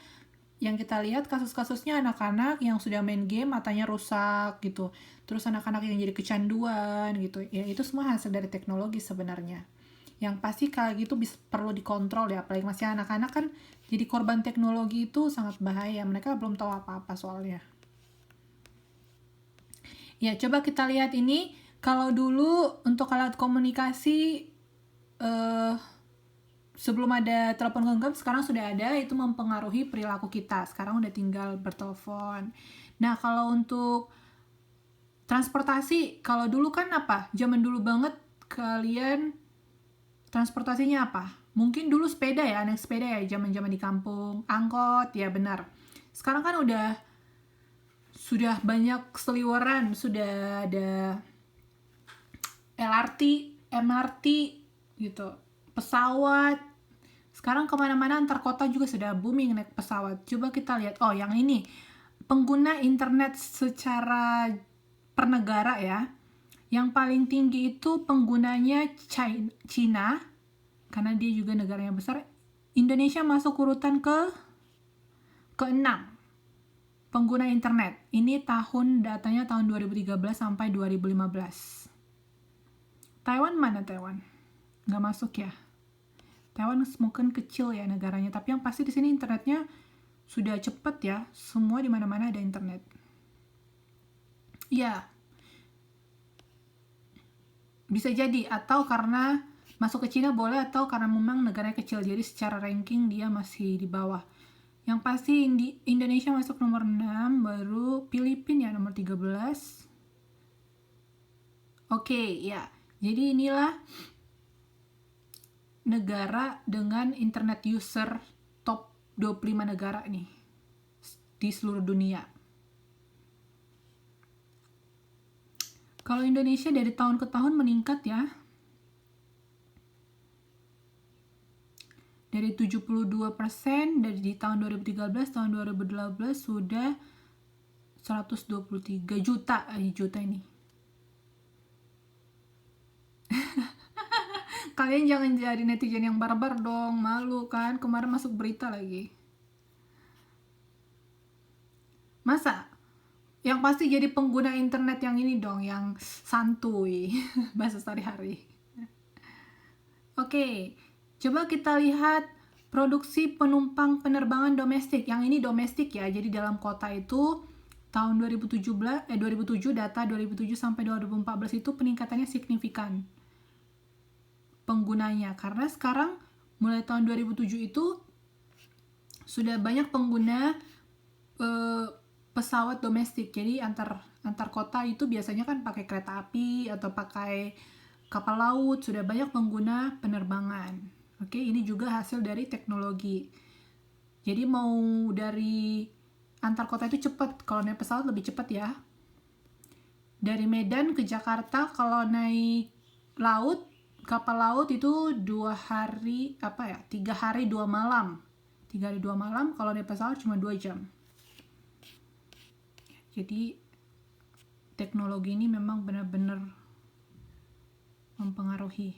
[SPEAKER 1] yang kita lihat kasus-kasusnya anak-anak yang sudah main game matanya rusak gitu, terus anak-anak yang jadi kecanduan gitu ya, itu semua hasil dari teknologi sebenarnya. Yang pasti kalau gitu perlu dikontrol ya, apalagi masih anak-anak kan jadi korban teknologi itu sangat bahaya, mereka belum tahu apa-apa soalnya. Ya coba kita lihat ini, kalau dulu untuk alat komunikasi sebelum ada telepon genggam sekarang sudah ada, itu mempengaruhi perilaku kita. Sekarang udah tinggal bertelepon. Nah, kalau untuk transportasi, kalau dulu kan apa? Zaman dulu banget kalian transportasinya apa? Mungkin dulu sepeda ya, naik sepeda ya, zaman-zaman di kampung. Angkot, ya benar. Sekarang kan sudah banyak seliweran, sudah ada LRT, MRT gitu, pesawat. Sekarang kemana-mana antar kota juga sudah booming naik pesawat. Coba kita lihat, oh yang ini, pengguna internet secara per negara ya. Yang paling tinggi itu penggunanya China, karena dia juga negaranya besar. Indonesia masuk urutan ke-6 pengguna internet. Ini datanya tahun 2013 sampai 2015. Taiwan mana Taiwan? Nggak masuk ya. Taiwan mungkin kecil ya negaranya, tapi yang pasti di sini internetnya sudah cepet ya, semua di mana-mana ada internet. Ya, bisa jadi, atau karena masuk ke Cina boleh, atau karena memang negaranya kecil, jadi secara ranking dia masih di bawah. Yang pasti Indonesia masuk nomor 6, baru Filipina ya nomor 13. Oke, ya. Jadi inilah negara dengan internet user top 25 negara nih di seluruh dunia. Kalau Indonesia dari tahun ke tahun meningkat ya. Dari 72% dari tahun 2013, tahun 2018 sudah 123 juta ini. Kalian jangan jadi netizen yang barbar dong, malu kan, kemarin masuk berita lagi. Masa? Yang pasti jadi pengguna internet yang ini dong, yang santuy, bahasa sehari-hari. Oke, coba kita lihat produksi penumpang penerbangan domestik. Yang ini domestik ya, jadi dalam kota itu tahun 2007 data 2007 sampai 2014 itu peningkatannya signifikan penggunanya, karena sekarang mulai tahun 2007 itu sudah banyak pengguna pesawat domestik. Jadi antar kota itu biasanya kan pakai kereta api atau pakai kapal laut, sudah banyak pengguna penerbangan. Oke, ini juga hasil dari teknologi. Jadi mau dari antar kota itu cepet. Kalau naik pesawat lebih cepet ya. Dari Medan ke Jakarta kalau naik laut, kapal laut itu 3 hari 2 malam. 3 hari 2 malam, kalau naik pesawat cuma 2 jam. Jadi teknologi ini memang benar-benar mempengaruhi.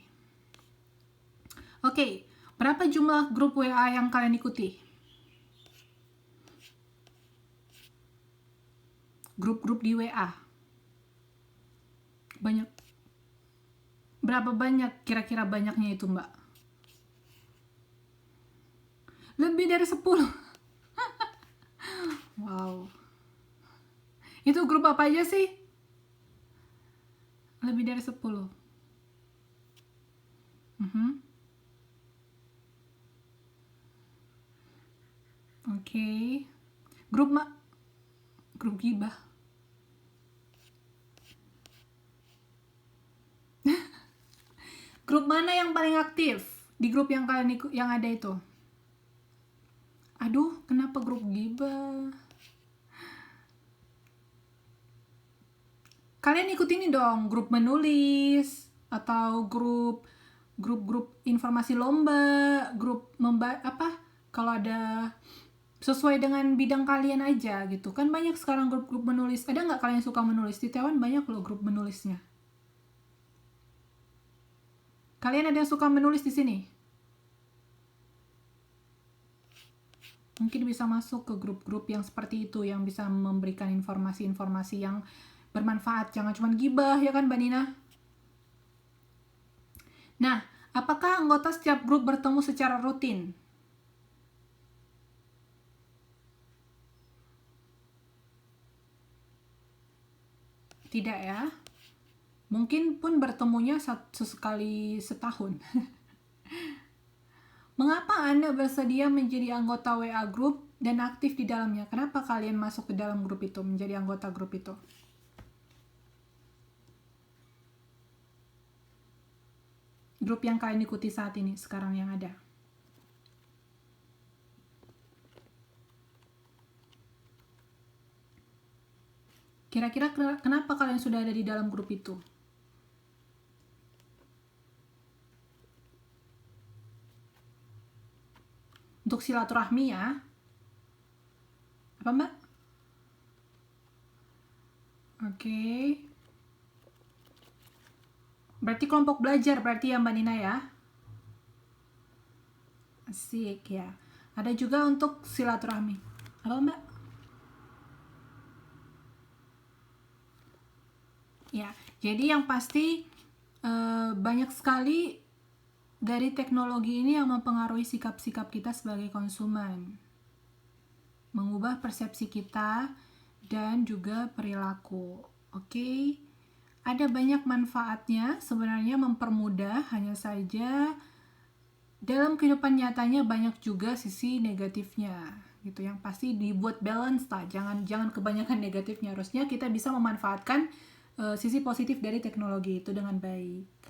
[SPEAKER 1] Oke, berapa jumlah grup WA yang kalian ikuti? Grup-grup di WA. Banyak. Berapa banyak kira-kira banyaknya itu, Mbak? Lebih dari 10. Wow. Itu grup apa aja sih? Lebih dari 10. Oke. Grup gibah. Grup mana yang paling aktif di grup yang kalian yang ada itu? Aduh, kenapa grup gibah? Kalian ikut ini dong, grup menulis atau grup informasi lomba, grup kalau ada sesuai dengan bidang kalian aja gitu. Kan banyak sekarang grup-grup menulis. Ada nggak kalian suka menulis? Di Taiwan banyak loh grup menulisnya. Kalian ada yang suka menulis di sini? Mungkin bisa masuk ke grup-grup yang seperti itu, yang bisa memberikan informasi-informasi yang bermanfaat. Jangan cuma gibah, ya kan Mbak Nina? Nah, apakah anggota setiap grup bertemu secara rutin? Tidak ya. Mungkin pun bertemunya sesekali setahun. Mengapa Anda bersedia menjadi anggota WA Group dan aktif di dalamnya? Kenapa kalian masuk ke dalam grup itu, menjadi anggota grup itu? Grup yang kalian ikuti saat ini, sekarang yang ada. Kira-kira kenapa kalian sudah ada di dalam grup itu? Untuk silaturahmi ya. Apa Mbak? Oke. Berarti kelompok belajar berarti ya Mbak Nina ya? Asik ya. Ada juga untuk silaturahmi. Apa Mbak? Ya, jadi yang pasti banyak sekali dari teknologi ini yang mempengaruhi sikap-sikap kita sebagai konsumen, mengubah persepsi kita dan juga perilaku. Oke, ada banyak manfaatnya, sebenarnya mempermudah, hanya saja dalam kehidupan nyatanya banyak juga sisi negatifnya gitu. Yang pasti dibuat balance lah, jangan kebanyakan negatifnya. Harusnya kita bisa memanfaatkan sisi positif dari teknologi itu dengan baik.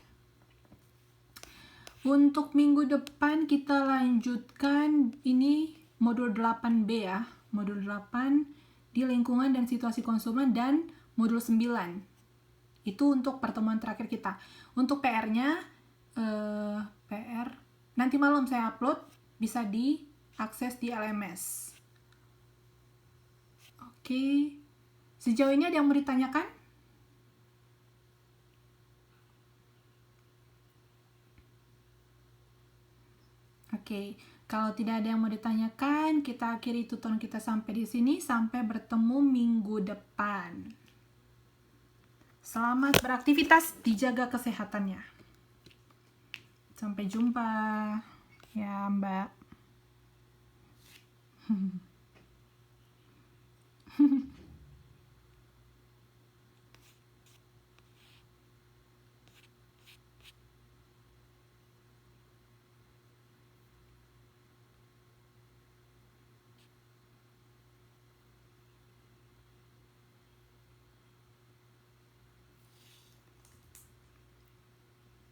[SPEAKER 1] Untuk minggu depan kita lanjutkan ini modul 8B ya. Modul 8 di lingkungan dan situasi konsumen, dan modul 9. Itu untuk pertemuan terakhir kita. Untuk PR-nya PR nanti malam saya upload, bisa diakses di LMS. Oke. Sejauh ini ada yang mau ditanyakan? Oke, kalau tidak ada yang mau ditanyakan, kita akhiri tutorial kita sampai di sini. Sampai bertemu minggu depan. Selamat beraktivitas, dijaga kesehatannya. Sampai jumpa. Ya, Mbak.